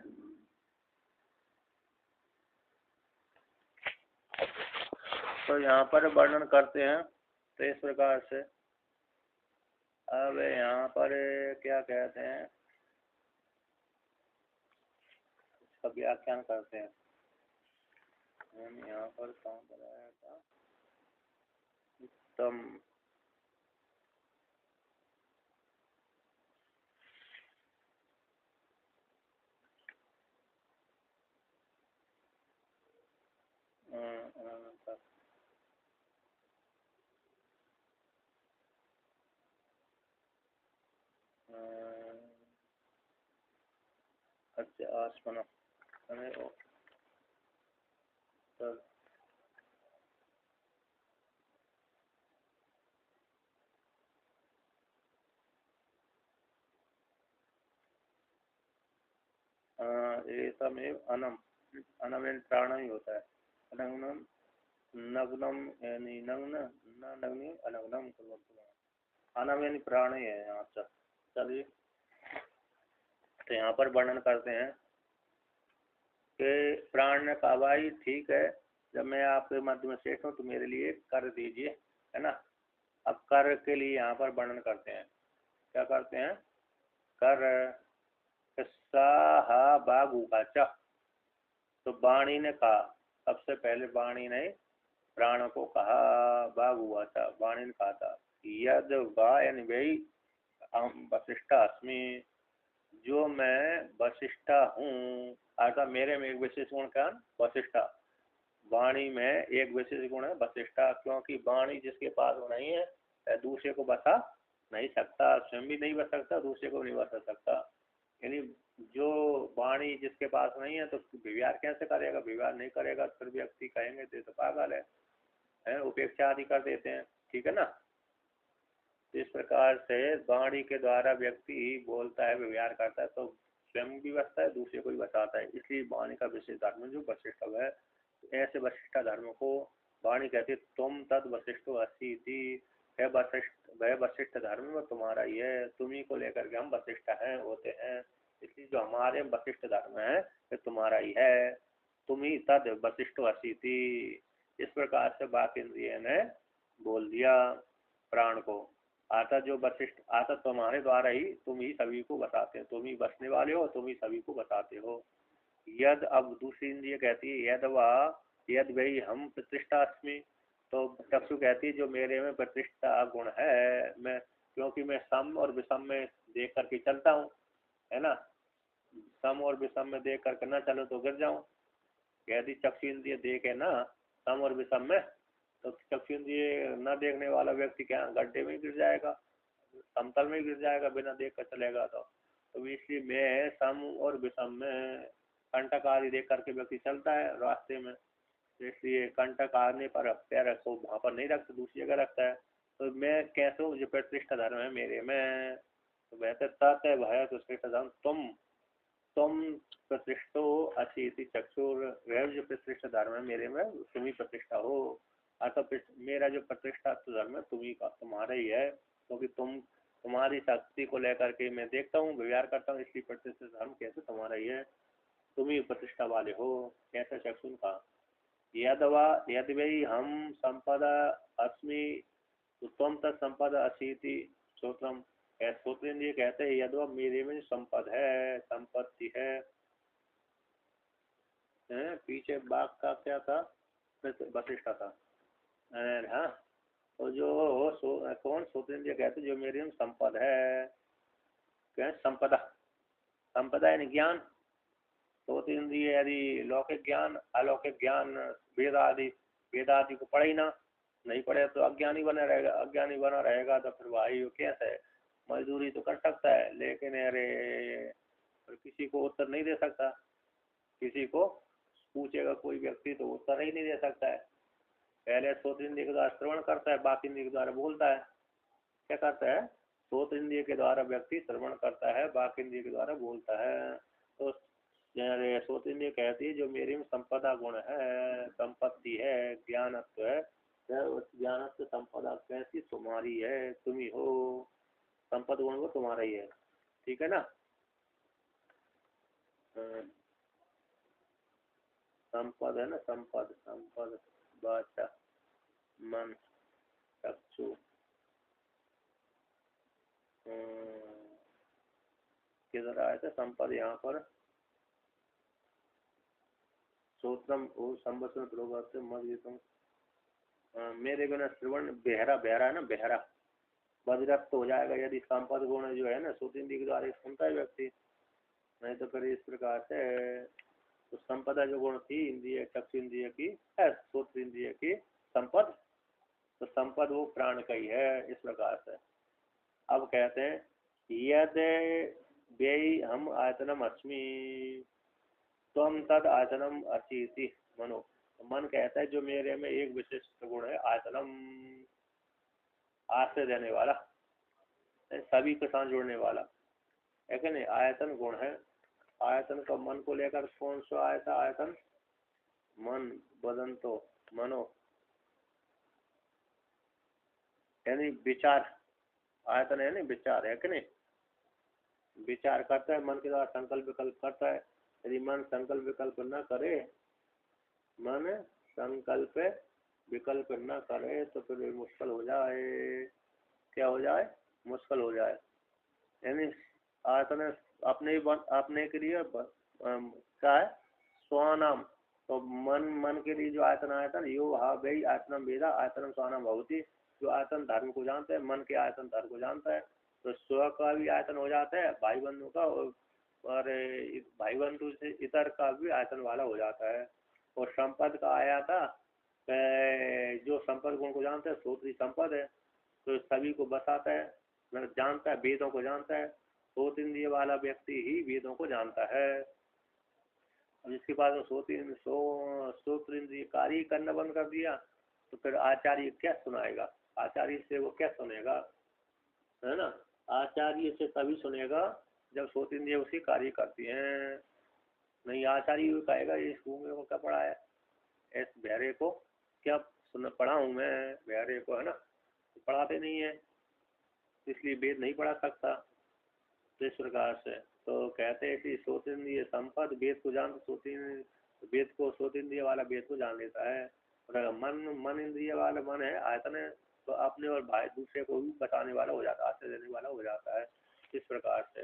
S1: तो यहाँ पर वर्णन करते हैं तो इस प्रकार से अब यहाँ पर क्या कहते हैं, इसका व्याख्यान करते हैं। हम यहाँ पर कहाँ पर आया था, उत्तम अच्छा आसमना रेशमेव अनम, अनम यानी प्राण ही होता है। अनंगनम नग्नम यानी नग्न, न नग्नि अनग्नम, अनम यानी प्राण ही है यहाँ से। चलिए तो यहाँ पर वर्णन करते हैं कि प्राण ने कहा भाई ठीक है, जब मैं आपके मध्य में सेठ हूँ तो मेरे लिए कर दीजिए, है ना। अब कर के लिए यहाँ पर वर्णन करते हैं, क्या करते हैं, कर हा बाघ उगाचा। तो वाणी ने कहा, सबसे पहले वाणी ने प्राण को कहा, बाघ हुआ था, वाणी ने कहा था, यद वा यानी भाई हम वशिष्ठा अस्मि, जो मैं वशिष्ठा हूँ, अर्थात मेरे में एक विशेष गुण क्या, वशिष्ठा। वाणी में एक विशेष गुण है वशिष्ठा, क्योंकि वाणी जिसके पास वो नहीं है दूसरे को बता नहीं सकता, स्वयं भी नहीं बच सकता, दूसरे को नहीं बता सकता। यानी जो वाणी जिसके पास नहीं है तो व्यवहार कैसे करेगा, व्यवहार नहीं करेगा तो फिर व्यक्ति कहेंगे तो पागल है, उपेक्षा आदि कर देते हैं, ठीक है ना। इस प्रकार से वाणी के द्वारा व्यक्ति बोलता है, व्यवहार करता है, तो स्वयं भी बचता है, दूसरे को भी बचाता है। इसलिए वाणी का विशेष धर्म जो वशिष्ठ है, ऐसे वशिष्ठ धर्म को वाणी कहती, तुम तद वशिष्ठो अस्सी थी, वह वशिष्ठ धर्म में तुम्हारा ही है, तुम्ही को लेकर के हम वशिष्ठ हैं होते हैं। इसलिए जो हमारे वशिष्ठ धर्म है ये तुम्हारा ही है, तुम ही तद वशिष्ठो अस्सी थी। इस प्रकार से बाक इंद्रिय ने बोल दिया प्राण को, आता जो वशिष्ठ, आता तुम्हारे द्वारा ही, तुम ही सभी को बताते हो, तुम ही बसने वाले हो, तुम ही सभी को बताते हो। यद, अब दूसरी इंद्रिय कहती है यद वा, यद भाई हम प्रतिष्ठास्मि, तो चक्षु कहती है जो मेरे में प्रतिष्ठा गुण है, मैं क्योंकि मैं सम और विषम में देख करके चलता हूँ, है ना। सम और विषम में देख करके न चलो तो गिर जाऊं। यदि चक्षु इंद्रिय देखे ना सम और विषम में, तो चक्षु इंद्रिय न देखने वाला व्यक्ति क्या गड्ढे में गिर जाएगा, समतल में गिर जाएगा, बिना देख कर चलेगा तो इसलिए मैं सम और विषम में कंटक आदि देख करके व्यक्ति चलता है रास्ते में, इसलिए कंटक आने पर पैर रखो वहां पर नहीं रखता, दूसरी जगह रखता है। तो मैं कैसे हूँ, जो प्रतिष्ठा धर्म है मेरे में, तो बेहतर तत् है भय तो श्रेष्ठ धर्म, तुम प्रतिष्ठो अशीति चक्षुर, वह जो प्रतिष्ठा धर्म है मेरे में तुम ही प्रतिष्ठा हो, अतः मेरा जो प्रतिष्ठा धर्म है तुम्ही का, तुम्हारा ही है, क्योंकि तुम्हारी शक्ति को लेकर के मैं देखता हूँ, व्यवहार करता हूँ, इसलिए प्रतिष्ठा धर्म कैसे तुम्हारा ही है, तुम ही प्रतिष्ठा वाले हो। कैसे चक्षुन का, यदवा यद वही हम संपदा अस्मि, तो तुम तक संपदा अशीति श्रोत्रम, श्रोत्र ये कहते हैं यदवा मेरे में संपद है, संपत्ति है, पीछे बाघ का क्या था, वशिष्ठ था, हाँ। तो जो कौन श्रोतेंद्रिय कहते जो मेरे में संपद है, क्या संपदा, संपदा यानी ज्ञान। श्रोतेंद्रिय यदि लौकिक ज्ञान अलौकिक ज्ञान वेद आदि को पढ़े ही ना, नहीं पढ़े तो अज्ञानी बना रहेगा, अज्ञानी बना रहेगा तो फिर भाई कैसे है, मजदूरी तो कर सकता है लेकिन अरे किसी को उत्तर नहीं दे सकता, किसी को पूछेगा कोई व्यक्ति तो उत्तर ही नहीं दे सकता है। पहले श्रोत इंद्रिय के द्वारा श्रवण करता है, बाकी इंद्रिय के द्वारा बोलता है, क्या करता है, श्रोत इंद्रिय के द्वारा व्यक्ति श्रवण करता है, बाकी इंद्रिय के द्वारा बोलता है। तो श्रोत इंद्रिय कहती है जो मेरी में संपदा गुण है, संपत्ति है, ज्ञानत्व है, उस ज्ञानत्व संपदा कैसी तुम्हारी है, तुम ही हो, संपद गुण वो तुम्हारा ही है, ठीक है ना। संपद है ना, संपद, संपद वाचा मन चक्षु किधर आए थे संपद, यहाँ पर सूत्रम और संवत्सर प्रोगत मदगीतम। मेरे बिना श्रवण, बेहरा, बेहरा है ना, बेहरा बधिरत तो हो जाएगा यदि संपद गुण जो है ना श्रुति के द्वारा सुनता है व्यक्ति, नहीं तो फिर इस प्रकार से तो संपदा जो गुण थी इंद्रिय, चक्षु इंद्रिय की है, श्रोत्र इंद्रिय की संपद, तो संपद वो प्राण का ही है, इस प्रकार से। अब कहते हैं यद व्ययी हम आयतनम अस्मि त्वम तद आयतनम असीति मनो। मन कहता है जो मेरे में एक विशिष्ट गुण है आयतनम, आश्रय देने वाला, सभी के साथ जोड़ने वाला है कि नहीं, आयतन गुण है। आयतन का मन को लेकर कौन सा आया था आयतन, मन, बदन तो मनो यानी विचार, आयतन है नहीं विचार, है कि नहीं, विचार करता है मन के द्वारा, संकल्प विकल्प करता है। यदि मन संकल्प विकल्प न करे, मन संकल्प विकल्प न करे तो फिर मुश्किल हो जाए, क्या हो जाए, मुश्किल हो जाए। यानी आयतन अपने के लिए क्या है, स्वानाम, तो मन के लिए जो आयतन आयतन यो हा भाई आयतनम वेदा आयतनम स्वानाम भवती, जो आयतन धर्म को जानता है, मन के आयतन धर्म को जानता है, तो स्व का भी आयतन हो जाता है, भाई बंधु का, और भाई बंधु से इतर का भी आयतन वाला हो जाता है। और संपद का आया था, जो संपद गुण को जानता है श्रोत्री संपद है, तो सभी को बसाता है, मतलब जानता है, वेदों को जानता है, श्रोत इंद्रिय वाला व्यक्ति ही वेदों को जानता है। जिसके पास श्रोत इंद्रिय कार्य करना बंद कर दिया तो फिर आचार्य क्या सुनाएगा, आचार्य से वो क्या सुनेगा, है ना, आचार्य से तभी सुनेगा जब श्रोत इंद्रिय उसकी कार्य करती हैं। नहीं आचार्य कहेगा इस को क्या पढ़ा है, इस बहरे को क्या सुन पढ़ा हूँ मैं, बहरे को, है ना, तो पढ़ाते नहीं है, इसलिए वेद नहीं पढ़ा सकता। तो इस प्रकार से तो कहते हैं कि श्रोत इंद्रिय संपद वेद को जान, वेद को श्रोत इंद्रिय वाला वेद को जान लेता है, और मन इंद्रिय वाला मन है आयतन है, तो अपने और भाई दूसरे को भी बताने वाला हो जाता है, आश्रय देने वाला हो जाता है। इस प्रकार से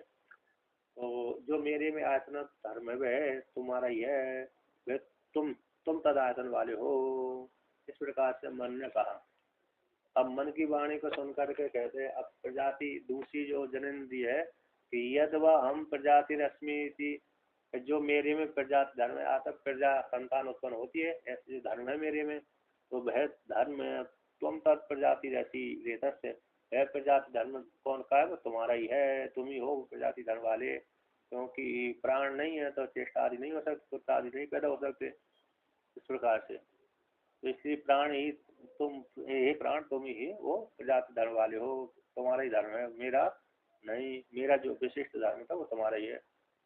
S1: तो जो मेरे में आयतन धर्म है वह तुम्हारा ही है, वह तुम तद आयतन वाले हो, इस प्रकार से मन ने कहा। अब मन की वाणी को सुन करके कहते हैं अब प्रजाति दूसरी जो जनेन्द्रिय है कि यद व हम प्रजाति रश्मि थी, जो मेरे में प्रजाति धर्म है, आता प्रजा संतान उत्पन्न होती है, ऐसे जो धर्म है मेरे में, तो वह धर्म तुम तत् प्रजाति रहती रेत से, वह प्रजाति धर्म कौन का है, वो तुम्हारा ही है, तुम ही हो प्रजाति धर्म वाले, क्योंकि प्राण नहीं है तो चेष्टा आदि नहीं हो सकती, पुत्र आदि नहीं पैदा हो सकते, इस प्रकार से। तो इसलिए प्राण ही तुम, हे प्राण तुम ही वो प्रजाति धर्म वाले हो, तुम्हारा ही धर्म है, मेरा नहीं, मेरा जो विशिष्ट धर्म था वो तुम्हारा ही है।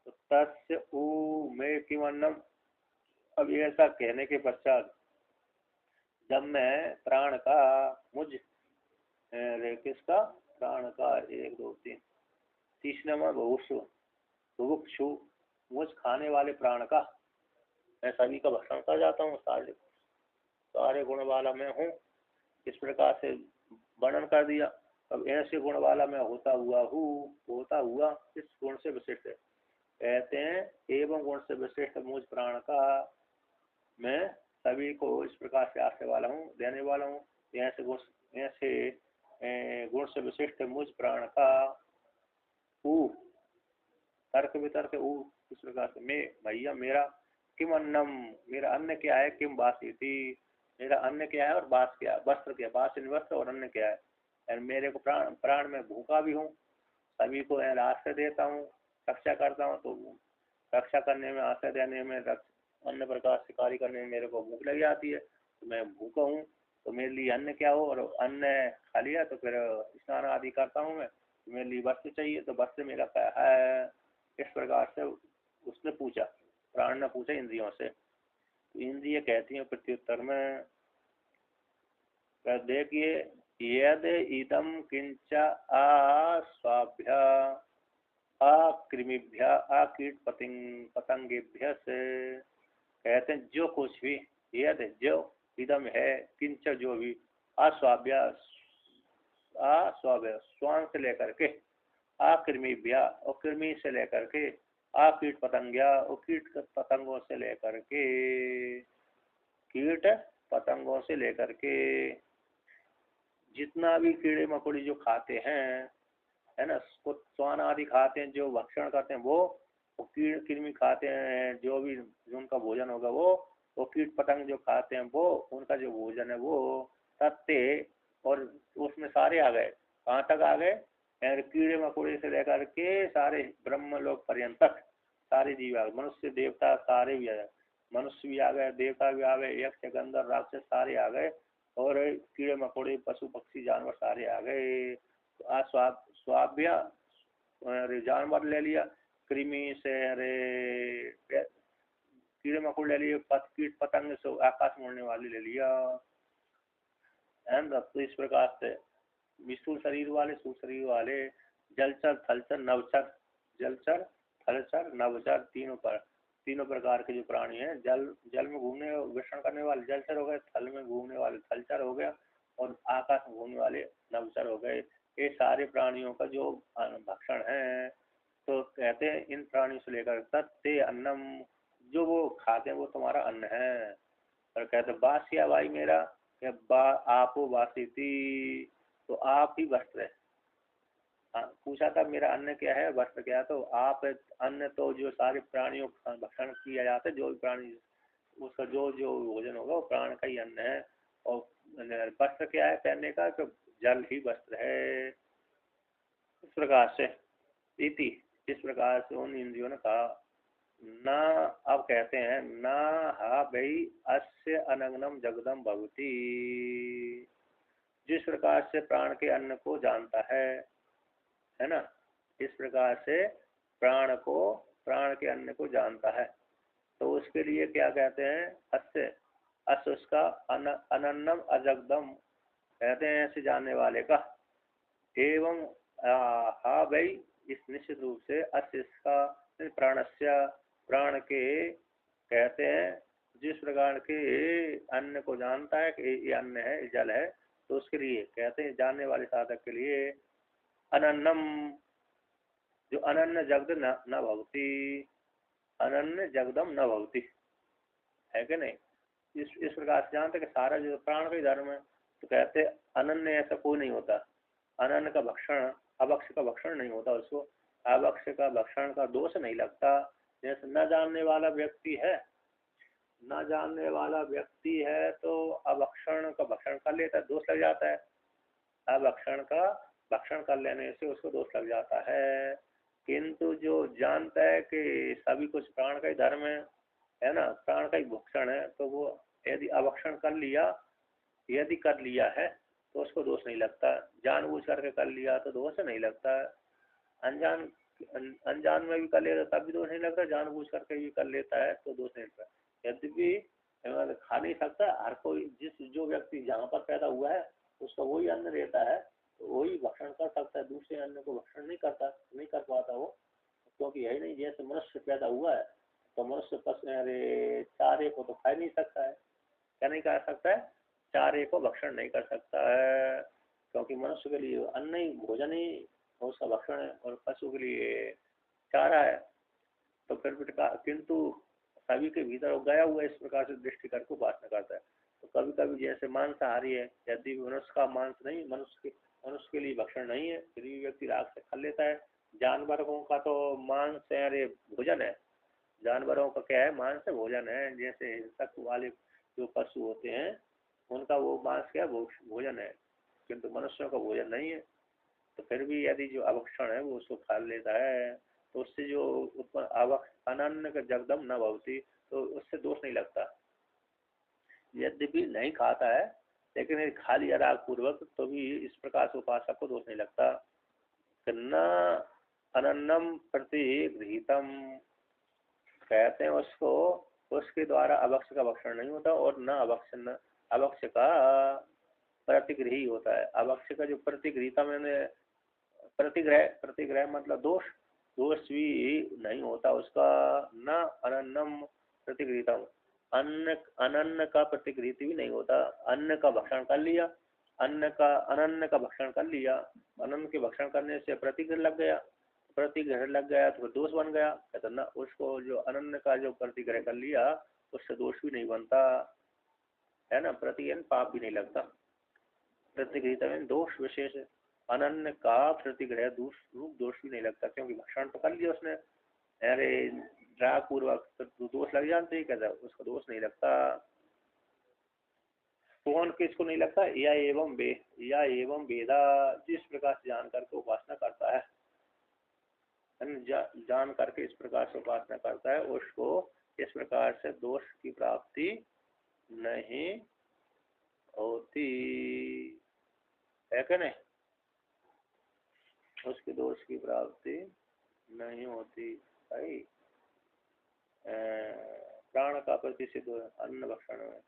S1: तो तस्य ऊ मैं किमन्नम, अब ऐसा कहने के पश्चात जब मैं प्राण का मुझ किसका, प्राण का, एक दो तीन, तीसरा में बुभुक्षु, मुझ खाने वाले प्राण का मैं सभी का भक्षण कर जाता हूँ, सारे गुण वाला मैं हूँ, इस प्रकार से वर्णन कर दिया। अब ऐसे गुण वाला मैं होता हुआ इस गुण से विशिष्ट है, कहते हैं एवं गुण से विशिष्ट मुझ प्राण का मैं सभी को इस प्रकार से आश्रय वाला हूँ, देने वाला हूँ। ऐसे गुण से विशिष्ट मुझ प्राण का तर्क वितर्क इस प्रकार से मैं भैया मेरा किम अन्नम, मेरा अन्न क्या है, किम बासी थी, मेरा अन्न क्या है और बास क्या है, वस्त्र क्या है, बास वस्त्र और अन्न क्या है। मेरे को प्राण में भूखा भी हूँ, सभी को आश्रय देता हूँ, रक्षा करता हूँ, तो रक्षा करने में, आश्रय देने में, अन्य प्रकार से कार्य करने में मेरे को भूख लग जाती है, तो मैं भूखा हूँ, तो मेरे लिए अन्न क्या हो, और अन्न खा लिया तो फिर स्नान आदि करता हूँ मैं, तो मेरे लिए वस्त्र चाहिए, तो वस्त्र मेरा क्या है, इस प्रकार से उसने पूछा, प्राण ने पूछा इंद्रियों से। इंद्रिय कहती हैं प्रत्युत्तर में, देखिए यद इदम किंच आस्वाभ्य अकृमिभ्य अकीट पतंगेभ्य से, कहते हैं जो कुछ भी, यद जो इदम है, किंच जो भी, अस्वाभ्य अस्वाभ्य स्वांग से लेकर के, आकृमिभ्या और कृमि से लेकर के, आ कीट पतंग्या और कीट पतंगों से लेकर के, कीट पतंगों से लेकर के जितना भी कीड़े मकोड़े जो खाते हैं, है ना, स्वान आदि खाते हैं, जो भक्षण करते हैं वो कीड़ कृमि खाते हैं, जो भी जो उनका भोजन होगा वो कीट पतंग जो खाते हैं वो उनका जो भोजन है वो तत्ते। और उसमें सारे आ गए, कहाँ तक आ गए, कीड़े मकोड़े से लेकर के सारे ब्रह्म लोक पर्यंत तक सारे जीव आ गए, मनुष्य देवता सारे भी आ गए, मनुष्य भी आ गए, देवता भी आ गए, यक्ष गंधर्व राक्षस सारे आ गए, और कीड़े मकोड़े पशु पक्षी जानवर सारे आ गए। तो स्वाभ्य अरे जानवर ले लिया, कृमि से अरे कीड़े मकोड़े ले लिए, कीट पतंग से आकाश में उड़ने वाले ले लिया, है ना। तो इस प्रकार से विष्णु शरीर वाले, सूक्ष्म शरीर वाले, जलचर थलचर नवचर, जलचर थलचर नवचर तीनों प्रकार के जो प्राणी हैं, जल में घूमने विचरण करने वाले जलचर हो गए, थल में घूमने वाले थलचर हो गया, और आकाश में घूमने वाले नवचर हो गए। ये सारे प्राणियों का जो भक्षण है, तो कहते हैं इन प्राणियों से लेकर तत्ते अन्नम, जो वो खाते हैं वो तुम्हारा अन्न है। और कहते बासिया भाई मेरा, आपो बासी थी, तो आप ही वस्त्र है। हाँ, पूछा था मेरा अन्न क्या है, वस्त्र क्या है, तो आप अन्न तो जो सारे प्राणियों का भक्षण किया जाता है, जो भी प्राणी उसका जो जो भोजन होगा वो प्राण का ही अन्न है। और वस्त्र क्या है पहनने का, तो जल ही वस्त्र है। इस प्रकार से इति, इस प्रकार से उन इंद्रियों ने कहा। ना, अब कहते हैं ना हा भाई अस्य अनंगनम जगदम भवती, जिस प्रकार से प्राण के अन्न को जानता है ना, इस प्रकार से प्राण के अन्न को जानता है, तो उसके लिए क्या कहते हैं, अस्य, अस्य उसका अनन्नम अजगदम कहते हैं ऐसे जानने वाले का। एवं हा भाई इस निश्चित रूप से अस्य इसका, प्राणस्य प्राण के कहते हैं, जिस प्रकार के अन्न को जानता है कि ये अन्न है, ये जल है, तो उसके लिए कहते हैं जानने वाले साधक के लिए अनन्नम, जो अनन्य जगद न भवती, अनन्य जगदम न भवती, है कि नहीं। इस प्रकार से जानते कि सारा जो प्राण का ही धर्म है, तो कहते अनन्य ऐसा कोई नहीं होता, अनन्य का भक्षण, अभक्ष का भक्षण नहीं होता, उसको अभक्ष का भक्षण का दोष नहीं लगता। जैसे न जानने वाला व्यक्ति है, न जानने वाला व्यक्ति है तो अभक्षण का भक्षण कर लेता है, दोष लग जाता है, अभक्षण का भक्षण कर लेने से उसको दोष लग जाता है। किंतु जो जानता है कि सभी कुछ प्राण का ही धर्म है ना, प्राण का ही भक्षण है, तो वो यदि अभक्षण कर लिया, यदि कर लिया है तो उसको दोष नहीं लगता, जानबूझ करके कर लिया तो दोष नहीं लगता, अनजान अनजान में भी कर लेता तब भी दोष नहीं लगता, जानबूझ करके भी कर लेता है तो दोष नहीं लगता। यद्यपि खा नहीं सकता हर कोई, जिस जो व्यक्ति जहाँ पर पैदा हुआ है उसका वही अन्न रहता है, तो वही भक्षण कर सकता है, दूसरे अन्न को भक्षण नहीं करता, नहीं कर पाता वो, क्योंकि यही नहीं, जैसे मनुष्य पैदा हुआ है तो मनुष्य अरे चारे को तो खा नहीं सकता है, क्या नहीं कर सकता है, चारे को भक्षण नहीं कर सकता है, क्योंकि मनुष्य के लिए अन्न ही, भोजन ही उसका भक्षण है, और पशु के लिए चारा है। तो फिर किंतु सभी के भीतर गया हुआ इस प्रकार से दृष्टि करके उपासना करता है। तो कभी कभी जैसे मांसाहारी है, यदि मनुष्य का मांस नहीं, मनुष्य के लिए भक्षण नहीं है, फिर भी व्यक्ति राग से खा लेता है। जानवरों का तो मांस है, अरे भोजन है, जानवरों का क्या है, मांस है, भोजन है। जैसे हिंसक वाले जो पशु होते हैं उनका वो मांस क्या भोजन है, किंतु मनुष्यों का भोजन नहीं है। तो फिर भी यदि जो अभक्षण है वो उसको खा लेता है, तो उससे जो उत्पन्न अनन्न का जगदम न भवती, तो उससे दोष नहीं लगता। यद्यपि नहीं खाता है लेकिन यदि खा लिया राग पूर्वक तो भी इस प्रकार से उपासक को दोष नहीं लगता। न अनन्नम प्रति गृहीतम कहते हैं उसको, उसके द्वारा अभक्ष का भक्षण नहीं होता, और न अभक्ष का प्रतिग्रही होता है। अभक्ष का जो प्रतिगृहीता, मैंने प्रतिग्रह मतलब दोष भी नहीं होता उसका। न अनन्नम प्रतिगृहीतम, अनन्न का प्रतिगृहित भी नहीं होता, अन्न का भक्षण कर लिया, अन्न का अनन्न का भक्षण कर लिया अनंत के भक्षण करने से प्रतिग्रह लग गया, प्रतिग्रह लग गया तो दोष बन गया। कहते ना उसको जो अनन्य का जो प्रतिग्रह कर लिया उससे दोष भी नहीं बनता है ना, प्रतिगन पाप भी नहीं लगता। प्रतिगृहित में दोष विशेष है, अनन्य का प्रतिग्रह रूप दोष भी नहीं लगता, क्योंकि भक्षण तो कर लिया उसने, अरे राग पूर्वक तो दोष लग जाते ही, कहता उसका दोष नहीं लगता। कौन किसको नहीं लगता? या एवं वेदा, जिस प्रकार से जान करके उपासना करता है, जान करके इस प्रकार से उपासना करता है उसको इस प्रकार से दोष की प्राप्ति नहीं होती है क्या? नहीं, उसके दोष की प्राप्ति नहीं होती भाई। प्राण का प्रतिषिध अन्न भक्षण में।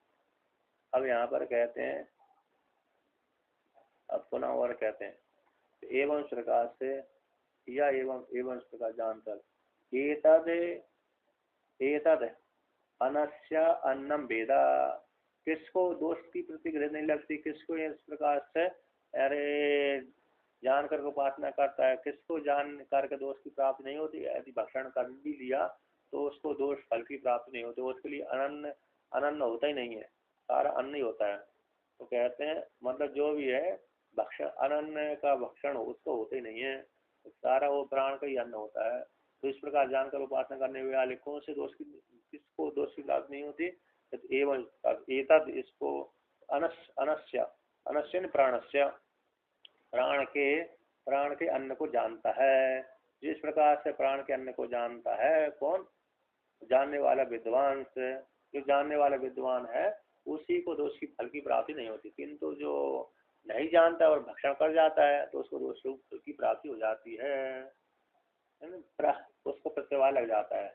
S1: अब यहाँ पर कहते हैं, अब पुनः और कहते हैं एवं प्रकार से, या एवं प्रकार जानकर, एतद अनस्य अन्नम वेदा, किसको दोष की प्रतिग्रह नहीं लगती, किसको इस प्रकार से अरे जान करके उपासना करता है, किसको जान करके दोष की प्राप्ति नहीं होती। यदि भक्षण कर भी लिया तो उसको दोष फल की प्राप्ति नहीं होती, उसके लिए अनन्न होता ही नहीं है, सारा अन्न ही होता है। तो कहते हैं मतलब जो भी है भक्षण, अनन्न का भक्षण उसको होता ही नहीं है, तो सारा वो प्राण का ही अन्न होता है। तो इस प्रकार जानकर उपासना करने वाले कौन से दोष की, किसको दोष की प्राप्ति नहीं होती? तो एवं एतद, इसको अनस्य अनस्य प्राणस्य, प्राण के अन्न को जानता है। जिस प्रकार से प्राण के अन्न को जानता है कौन? जानने वाला विद्वान से। जो जानने वाला विद्वान है उसी को दोष की फल की प्राप्ति नहीं होती, किंतु जो नहीं जानता और भक्षण कर जाता है तो उसको दोष फल की प्राप्ति हो जाती है ना, उसको प्रत्यवाह लग जाता है,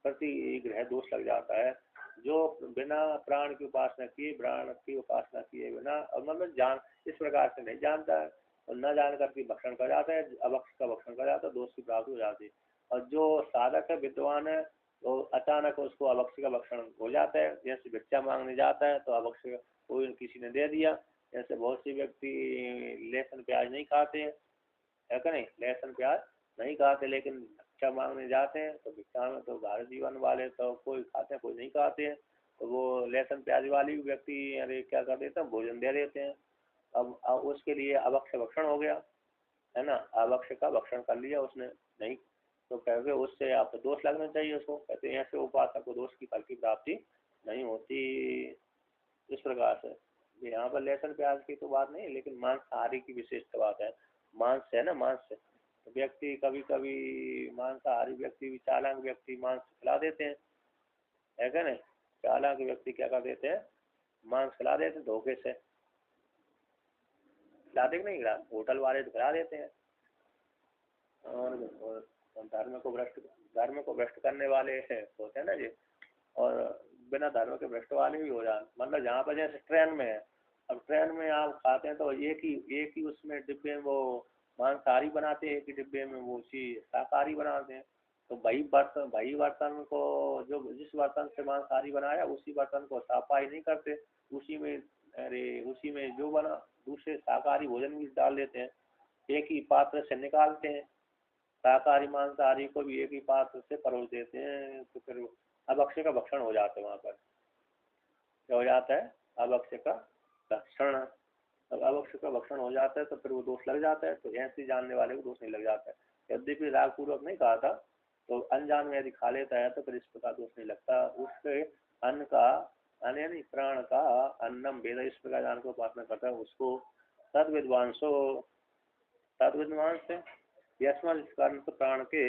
S1: प्रतिग्रह दोष लग जाता है। जो बिना प्राण की उपासना किए, प्राण की उपासना किए बिना, और मतलब जान इस प्रकार से नहीं जानता है और न जान करके भक्षण कर जाता है, अभक्ष का भक्षण कर जाता है, दोष की प्राप्ति हो जाती है। और जो साधक है, विद्वान है, तो अचानक उसको अभक्ष का भक्षण हो जाता है, जैसे भिक्षा मांगने जाता है तो अभक्ष कोई किसी ने दे दिया। जैसे बहुत से व्यक्ति लहसुन प्याज नहीं खाते है क्या नहीं, लहसुन प्याज नहीं खाते, लेकिन भिक्षा मांगने जाते हैं तो भिक्षा में तो भारत जीवन वाले तो कोई खाते हैं कोई नहीं खाते हैं, तो वो लहसुन प्याज वाली व्यक्ति अरे क्या कर देते हैं, भोजन दे देते हैं। अब उसके लिए अभक्ष भक्षण हो गया है ना, अभक्ष का भक्षण कर लिया उसने, नहीं तो कहते उससे आपको दोष लगना चाहिए उसको। कहते हैं ऐसे उपासक को दोष की फल की प्राप्ति नहीं होती। इस प्रकार से यहाँ पर लहसुन प्याज की तो बात नहीं, लेकिन मांसाहारी की विशेषता बात है। मांस है ना, मांस से तो व्यक्ति कभी कभी मांसाहारी व्यक्ति भी, चालाक व्यक्ति मांस खिला देते हैं है क्या नहीं, चालाक व्यक्ति क्या कर देते हैं, मांस खिला देते हैं धोखे से, खिलाते कि नहीं खिला, होटल वाले तो खिला देते हैं। और धर्म को भ्रष्ट करने वाले होते हैं ना जी, और बिना धर्म के भ्रष्ट वाले भी हो जाए। मतलब जहाँ पर जैसे ट्रेन में है, अब ट्रेन में आप खाते हैं तो एक ही उसमें डिब्बे में वो मांसाहारी बनाते हैं, एक ही डिब्बे में वो उसी शाकाहारी बनाते हैं। तो वही बर्तन को, जो जिस बर्तन से मांसाहारी बनाया उसी बर्तन को सफाई नहीं करते, उसी में जो बना दूसरे शाकाहारी भोजन भी डाल देते हैं, एक ही पात्र से निकालते हैं, शाकाहारी मांसाहारी को भी एक ही पात्र से परोस देते हैं। तो फिर अभक्ष का भक्षण हो जाता है, वहाँ पर क्या हो जाता है, अभक्ष का भक्षण। अब अभक्ष का भक्षण हो जाता है तो फिर वो दोष लग जाता है, तो ऐसे जानने वाले को दोष नहीं लग जाता है। यद्यपि राग पूर्वक नहीं कहा था, तो अनजान में यदि खा लेता है तो फिर इस प्रकार दोष नहीं लगता। उसके अन्न का, अन्न यानी प्राण का अन्नम वेद, इस प्रकार जान को उपासना करता है उसको तद विद्वांसो, तद विद्वांस से यस्मा, जिस कारण तो प्राण के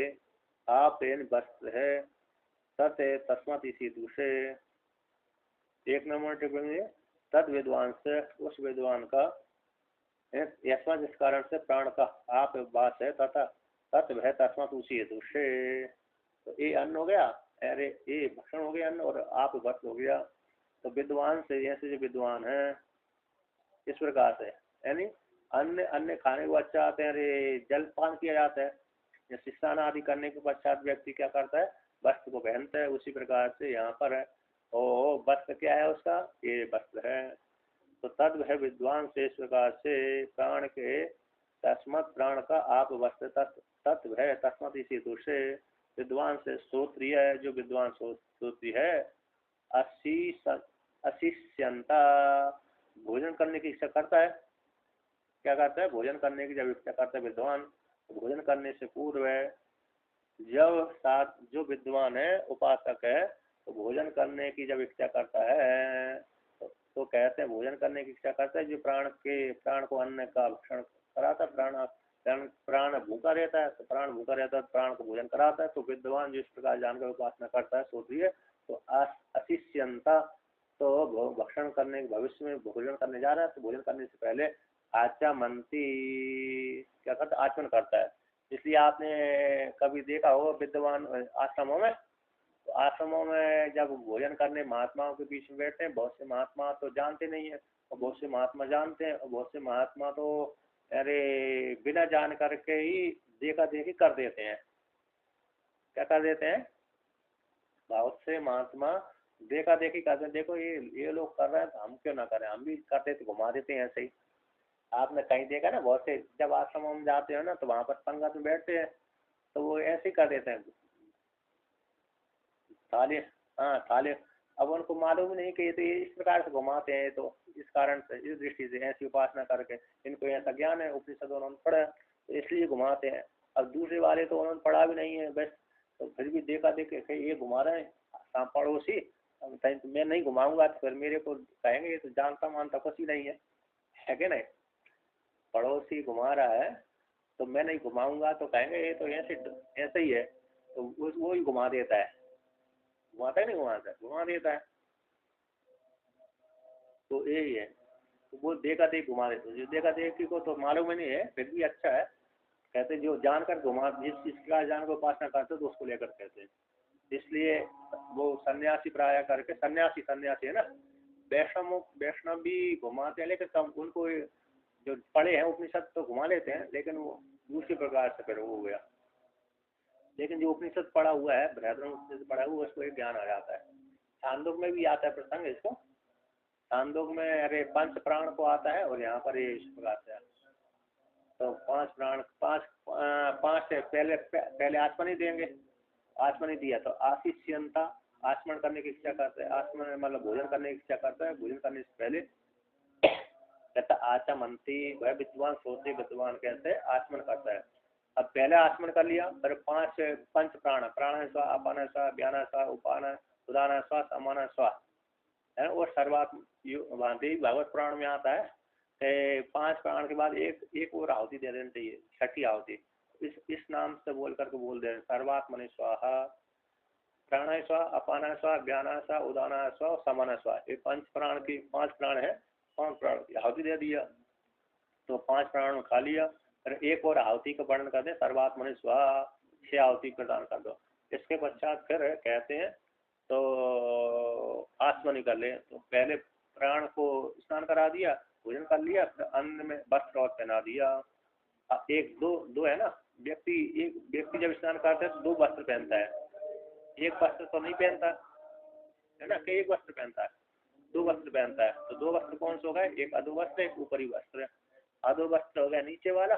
S1: आप वस्त्र है, तत् तस्मत इसी दूसरे। एक नंबर टिप्पणी, तद विद्वान से, उस विद्वान का, यस्मा जिस कारण से प्राण का आप वास है, तथा तत् वह तस्मत उसी हेतु से। तो ये अन्न हो गया, अरे ये भक्षण हो गया अन्न, और आप वस्त्र हो गया। तो विद्वान से, ऐसे जो विद्वान है इस प्रकार से, यानी अन्य खाने के पश्चात अरे जलपान किया जाता है, जैसे स्नान आदि करने के पश्चात व्यक्ति क्या करता है, वस्त्र को पहनता है, उसी प्रकार से यहाँ पर है। ओ वस्त्र क्या है उसका, ये वस्त्र है। तो तद है विद्वान से, इस प्रकार से प्राण के तस्मत प्राण का आप वस्तु तत्व है। तस्मत इसी दूसरे विद्वान से श्रोत्रिय है, जो विद्वान श्रोत्री है। अशिष्यंता भोजन करने की इच्छा करता है। क्या करता है? भोजन करने की जब इच्छा करता है विद्वान, तो भोजन करने से पूर्व जब साथ जो विद्वान है, उपासक है, तो भोजन करने की जब इच्छा करता है तो कहते हैं भोजन करने की इच्छा करता है, जो प्राण को अन्न का भक्षण कराता है। प्राण भूखा रहता है, तो प्राण भूखा रहता है, प्राण को भोजन कराता है। तो विद्वान जो इस प्रकार जानकर उपासना करता है, सोचिए, तो अशिष्यंता, तो भक्षण करने भविष्य में भोजन करने जा रहा है, तो भोजन करने से पहले आचमंती क्या करता है? आचमन करता है। इसलिए आपने कभी देखा होगा विद्वान आश्रमों में, तो आश्रमों में जब भोजन करने महात्माओं के बीच में बैठते हैं, बहुत से महात्मा तो जानते नहीं है और बहुत से महात्मा जानते हैं, और बहुत से महात्मा तो अरे बिना जान करके ही देखा देखी कर देते हैं। क्या कर देते हैं? बहुत से महात्मा देखा देखी करते हैं, देखो ये लोग कर रहे हैं तो हम क्यों ना करें, हम भी करते थे, घुमा देते हैं ऐसे ही। आपने कहीं देखा ना, बहुत से जब आश्रमों में जाते हो ना, तो वहां पर संगत में बैठते हैं, तो वो ऐसे ही कर देते हैं थाली। हाँ थाली। अब उनको मालूम नहीं कि ये तो ये इस प्रकार से घुमाते हैं, तो इस कारण से, इस दृष्टि से ऐसी उपासना करके इनको ऐसा ज्ञान है, उपनिषद उन्होंने पढ़ा है, तो इसलिए घुमाते हैं। अब दूसरे वाले तो उन्होंने पढ़ा भी नहीं है बस, तो फिर भी देखा देखे ये घुमा रहे हैं पड़ोसी, तो मैं नहीं घुमाऊंगा तो फिर मेरे को कहेंगे ये तो जानता मानता कुछ ही नहीं है कि नहीं। पड़ोसी घुमा रहा है तो मैं नहीं घुमाऊंगा तो कहेंगे ये तो ऐसे ही है, तो वो ही घुमा देता है। घुमाता है नहीं घुमाता है? घुमा देता है। तो यही है, तो वो देखा देख घुमा देते, जो देखा देखी को तो मालूम ही नहीं है, फिर भी अच्छा है। कहते जो जानकर घुमा, जिस चीज का जान को उपासना करते तो उसको लेकर कहते हैं। इसलिए वो सन्यासी प्राय करके, सन्यासी है ना, वैष्णव भी घुमाते हैं, लेकिन कम उनको जो पढ़े हैं उपनिषद तो घुमा लेते हैं, लेकिन वो दूसरी प्रकार से फिर वो हो गया। लेकिन जो उपनिषद पढ़ा हुआ है, बृहदारण्यक उपनिषद पढ़ा हुआ, उसको एक ज्ञान आ जाता है। छांदोग में भी आता है प्रसंग इसको। छांदोग में अरे पंच प्राण को आता है, और यहाँ पर ये इस प्रकार से तो पांच प्राण, पांच से पहले आत्मा नहीं देंगे, आत्मा नहीं दिया तो आशिष्यंता, आचमन करने की इच्छा करते हैं। आचमन मतलब भोजन करने की इच्छा करता है, भोजन करने से पहले कहता आचमंती, वह विद्वान सोचते विद्वान कहते आचमन करता है। अब पहले आचमन कर लिया, फिर पंच प्राण, प्राण स्वा, अपान स्वा, व्यान स्वा, उपान, उदान स्वा, समान स्वा है, और सर्वात्म भागवत पुराण में आता है कि 5 प्राण के बाद एक और आहुति दे देनी चाहिए, छठी आहुति। इस नाम से बोल करके बोल दे, सर्वात्मनि स्वाहा, प्राण स्वा, अपान स्वा, व्यान स्वा, उदान स्वा, समान स्वा। ये 5 प्राण है, 5 प्राण की आहुति दे दिया, तो 5 प्राण खा लिया। फिर एक और आहुति का वर्णन कर दे, सर्वात्मनि स्वाहा, 6 आहुति प्रदान कर दो। इसके पश्चात फिर कहते हैं तो आचमन कर ले। तो पहले प्राण को स्नान करा दिया, भोजन कर लिया, फिर अन्न में वस्त्र और पहना दिया। एक दो है ना, एक व्यक्ति जब स्नान करता है तो 2 वस्त्र पहनता है, एक वस्त्र तो नहीं पहनता है ना, कि एक वस्त्र पहनता है, 2 वस्त्र पहनता है। तो 2 वस्त्र कौन से हो गए? एक अधो वस्त्र, एक ऊपरी वस्त्र। अधो वस्त्र हो गया नीचे वाला,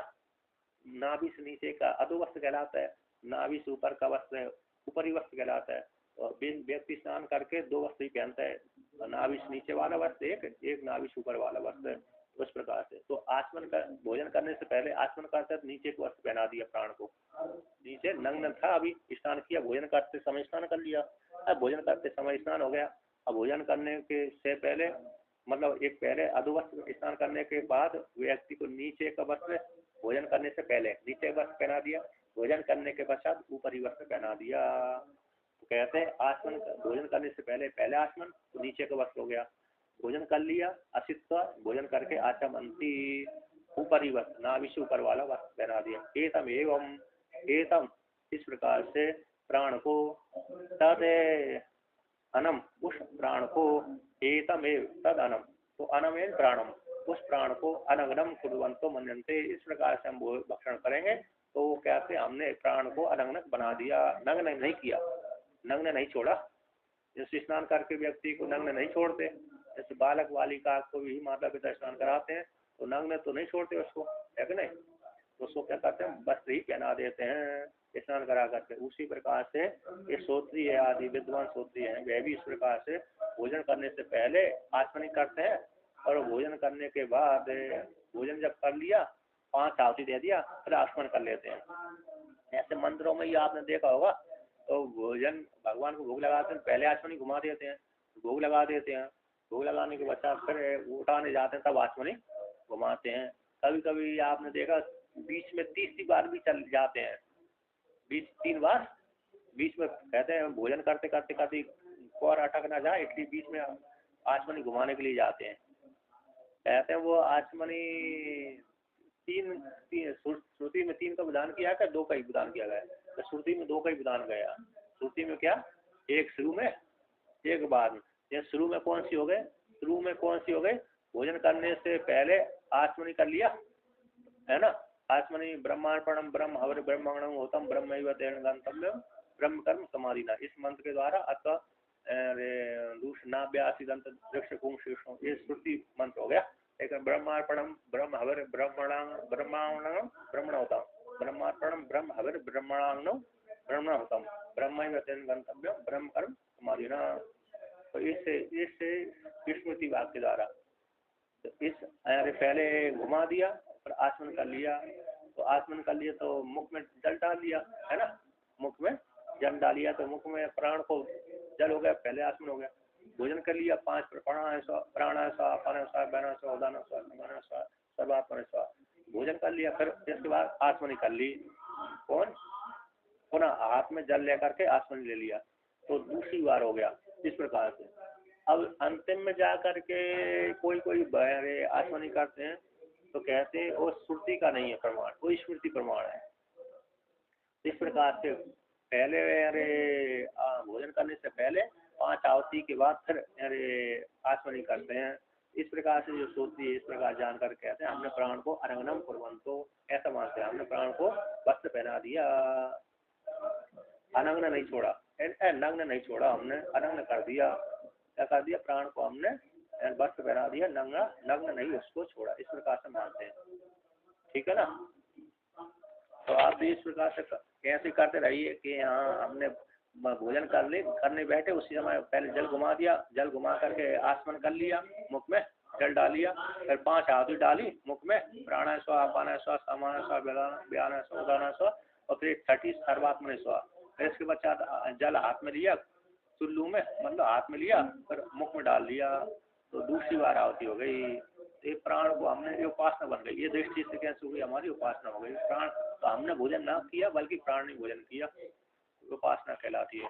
S1: नाभि से नीचे का अधो वस्त्र कहलाता है, नाभि से ऊपर का वस्त्र ऊपरी वस्त्र कहलाता है। और व्यक्ति स्नान करके 2 वस्त्र ही पहनता है, नाभि से नीचे वाला वस्त्र एक नाभि से ऊपर वाला वस्त्र, उस प्रकार से। तो भोजन करने से पहले आचमन करता है, नीचे को वस्त्र पहना दिया प्राण को, नीचे नग्न था, अभी स्नान किया, भोजन करते समय स्नान कर लिया, अब भोजन करते समय स्नान हो गया। अब भोजन करने के से पहले मतलब एक पहले अधो वस्त्र, स्नान करने के बाद व्यक्ति को नीचे का वस्त्र, भोजन करने से पहले नीचे वस्त्र पहना दिया, भोजन करने के पश्चात ऊपरी वस्त्र पहना दिया। तो कहते हैं आचमन, भोजन करने से पहले आचमन, तो नीचे का वस्त्र हो गया, भोजन कर लिया असित्वा, भोजन करके आचमंती, ऊपरी वस्त्र, नाभि से ऊपर वाला वस्त्र पहना दिया। एतम इस प्रकार से प्राण को, तद अनम उस प्राण को, एतमेव तद अनम, तो अनम एन प्राणम, उस प्राण को अनग्नम कुर्वन्तो मन्यन्ते, इस प्रकार से हम भक्षण करेंगे तो वो कहते हैं हमने प्राण को अनग्न बना दिया, नग्न नहीं किया, नग्न नहीं छोड़ा। जैसे स्नान करके व्यक्ति को नग्न नहीं छोड़ते, जैसे बालक बालिका को भी माता पिता स्नान कराते हैं तो नग्न तो नहीं छोड़ते उसको, है कि नहीं। तो उसको क्या करते हैं, वस्त्र ही पहना देते हैं स्नान करा करके। उसी प्रकार से ये श्रोत्रिय आदि विद्वान श्रोत्रिय हैं, वे भी इस प्रकार से भोजन करने से पहले आचमन करते हैं, और भोजन करने के बाद भोजन जब कर लिया 5 आहुति दे दिया फिर आचमन कर लेते हैं। ऐसे मंदिरों में ही आपने देखा होगा, तो भोजन भगवान को भोग लगाते हैं, पहले आचमनी घुमा देते हैं, भोग लगा देते हैं, भोग लगाने के पश्चात फिर उठाने जाते हैं तब आचमनी घुमाते हैं। कभी कभी आपने देखा बीच में तीसरी बार भी चल जाते हैं, 3 बार बीच में कहते हैं भोजन करते करते कभी और अटक ना जाए इसलिए बीच में आचमनी घुमाने के लिए जाते हैं। कहते हैं वो आचमनी श्रुति में 3 का विधान किया है, 2 का ही विधान किया गया है। तो श्रुति में 2 का ही विधान गया। श्रुति में क्या, एक शुरू में एक बाद में। ये शुरू में कौन सी हो गए, शुरू में कौन सी हो गई, भोजन करने से पहले आचमनी कर लिया है ना। आचमनी ब्रह्मार्पणम ब्रह्म हविर ब्रह्मणम होतम ब्रह्मैव तेन गंतव्यम ब्रह्म कर्म समाधिना, इस मंत्र के द्वारा अथवा ये श्रुति मंत्र हो गया। लेकिन ब्रह्मार्पणम ब्रह्म हविर ब्रह्मणांग ब्रह्मण होता, ब्रह्मार्पणम ब्रह्म हविर ब्रह्मणांग ब्रह्मण होता, ब्रह्मैव तेन गंतव्यम ब्रह्म कर्म समाधिना। तो इससे स्मृति वाक्य के द्वारा तो इस पहले घुमा दिया और आचमन कर लिया। तो आचमन कर लिया तो मुख में जल डाल लिया है ना, मुख में जल डालिया तो मुख में प्राण को जल हो गया, पहले आचमन हो गया। भोजन कर लिया 5 प्राणाय स्वाहा अपानाय स्वाहा व्यानाय स्वाहा उदानाय स्वाहा समानाय स्वाहा सर्वात्मनाय स्वाहा, भोजन कर लिया। फिर इसके बाद आचमनी कर ली, कौन पुनः हाथ में जल लेकर के आचमनी ले लिया, तो दूसरी बार हो गया। इस प्रकार से अब अंतिम में जा करके कोई आचमनी करते हैं तो कहते हैं वो श्रुति का नहीं है प्रमाण, वो स्मृति प्रमाण है। इस प्रकार से पहले भोजन करने से पहले 5 आहुति के बाद फिर आचमनी करते हैं। इस प्रकार से जो श्रुति इस प्रकार जानकर कहते हैं हमने प्राण को अरंगनम कुर्वन्तो, ऐसा मानते हैं हमने प्राण को वस्त्र पहना दिया, अनंगन नहीं छोड़ा, नग्न नहीं छोड़ा, हमने अनंगन कर दिया। क्या कर दिया, प्राण को हमने वस्त्र पहना दिया, नग्न नहीं उसको छोड़ा, इस प्रकार से मानते हैं। ठीक है ना। तो आप भी इस प्रकार से कैसे करते रहिए कि हाँ हमने भोजन करने बैठे उसी समय पहले जल घुमा दिया, जल घुमा करके आचमन कर लिया, मुख में जल डाल लिया, फिर 5 आहुति डाली मुख में, प्राणाय स्वाहा अपानाय स्वाहा समानाय स्वाहा व्यानाय स्वाहा उदानाय स्वाहा, और फिर 30 सर्वात्मने स्वाहा। फिर इसके पश्चात जल हाथ में लिया, चुल्लू में मतलब हाथ में लिया, फिर मुख में डाल लिया, तो दूसरी बार आहुति हो गई। एक प्राण को हमने उपासना बन गई, ये दृष्टि से कैसे हो गई, हमारी उपासना हो गई। प्राण तो हमने भोजन ना किया बल्कि प्राण ने भोजन किया, उपासना कहलाती है।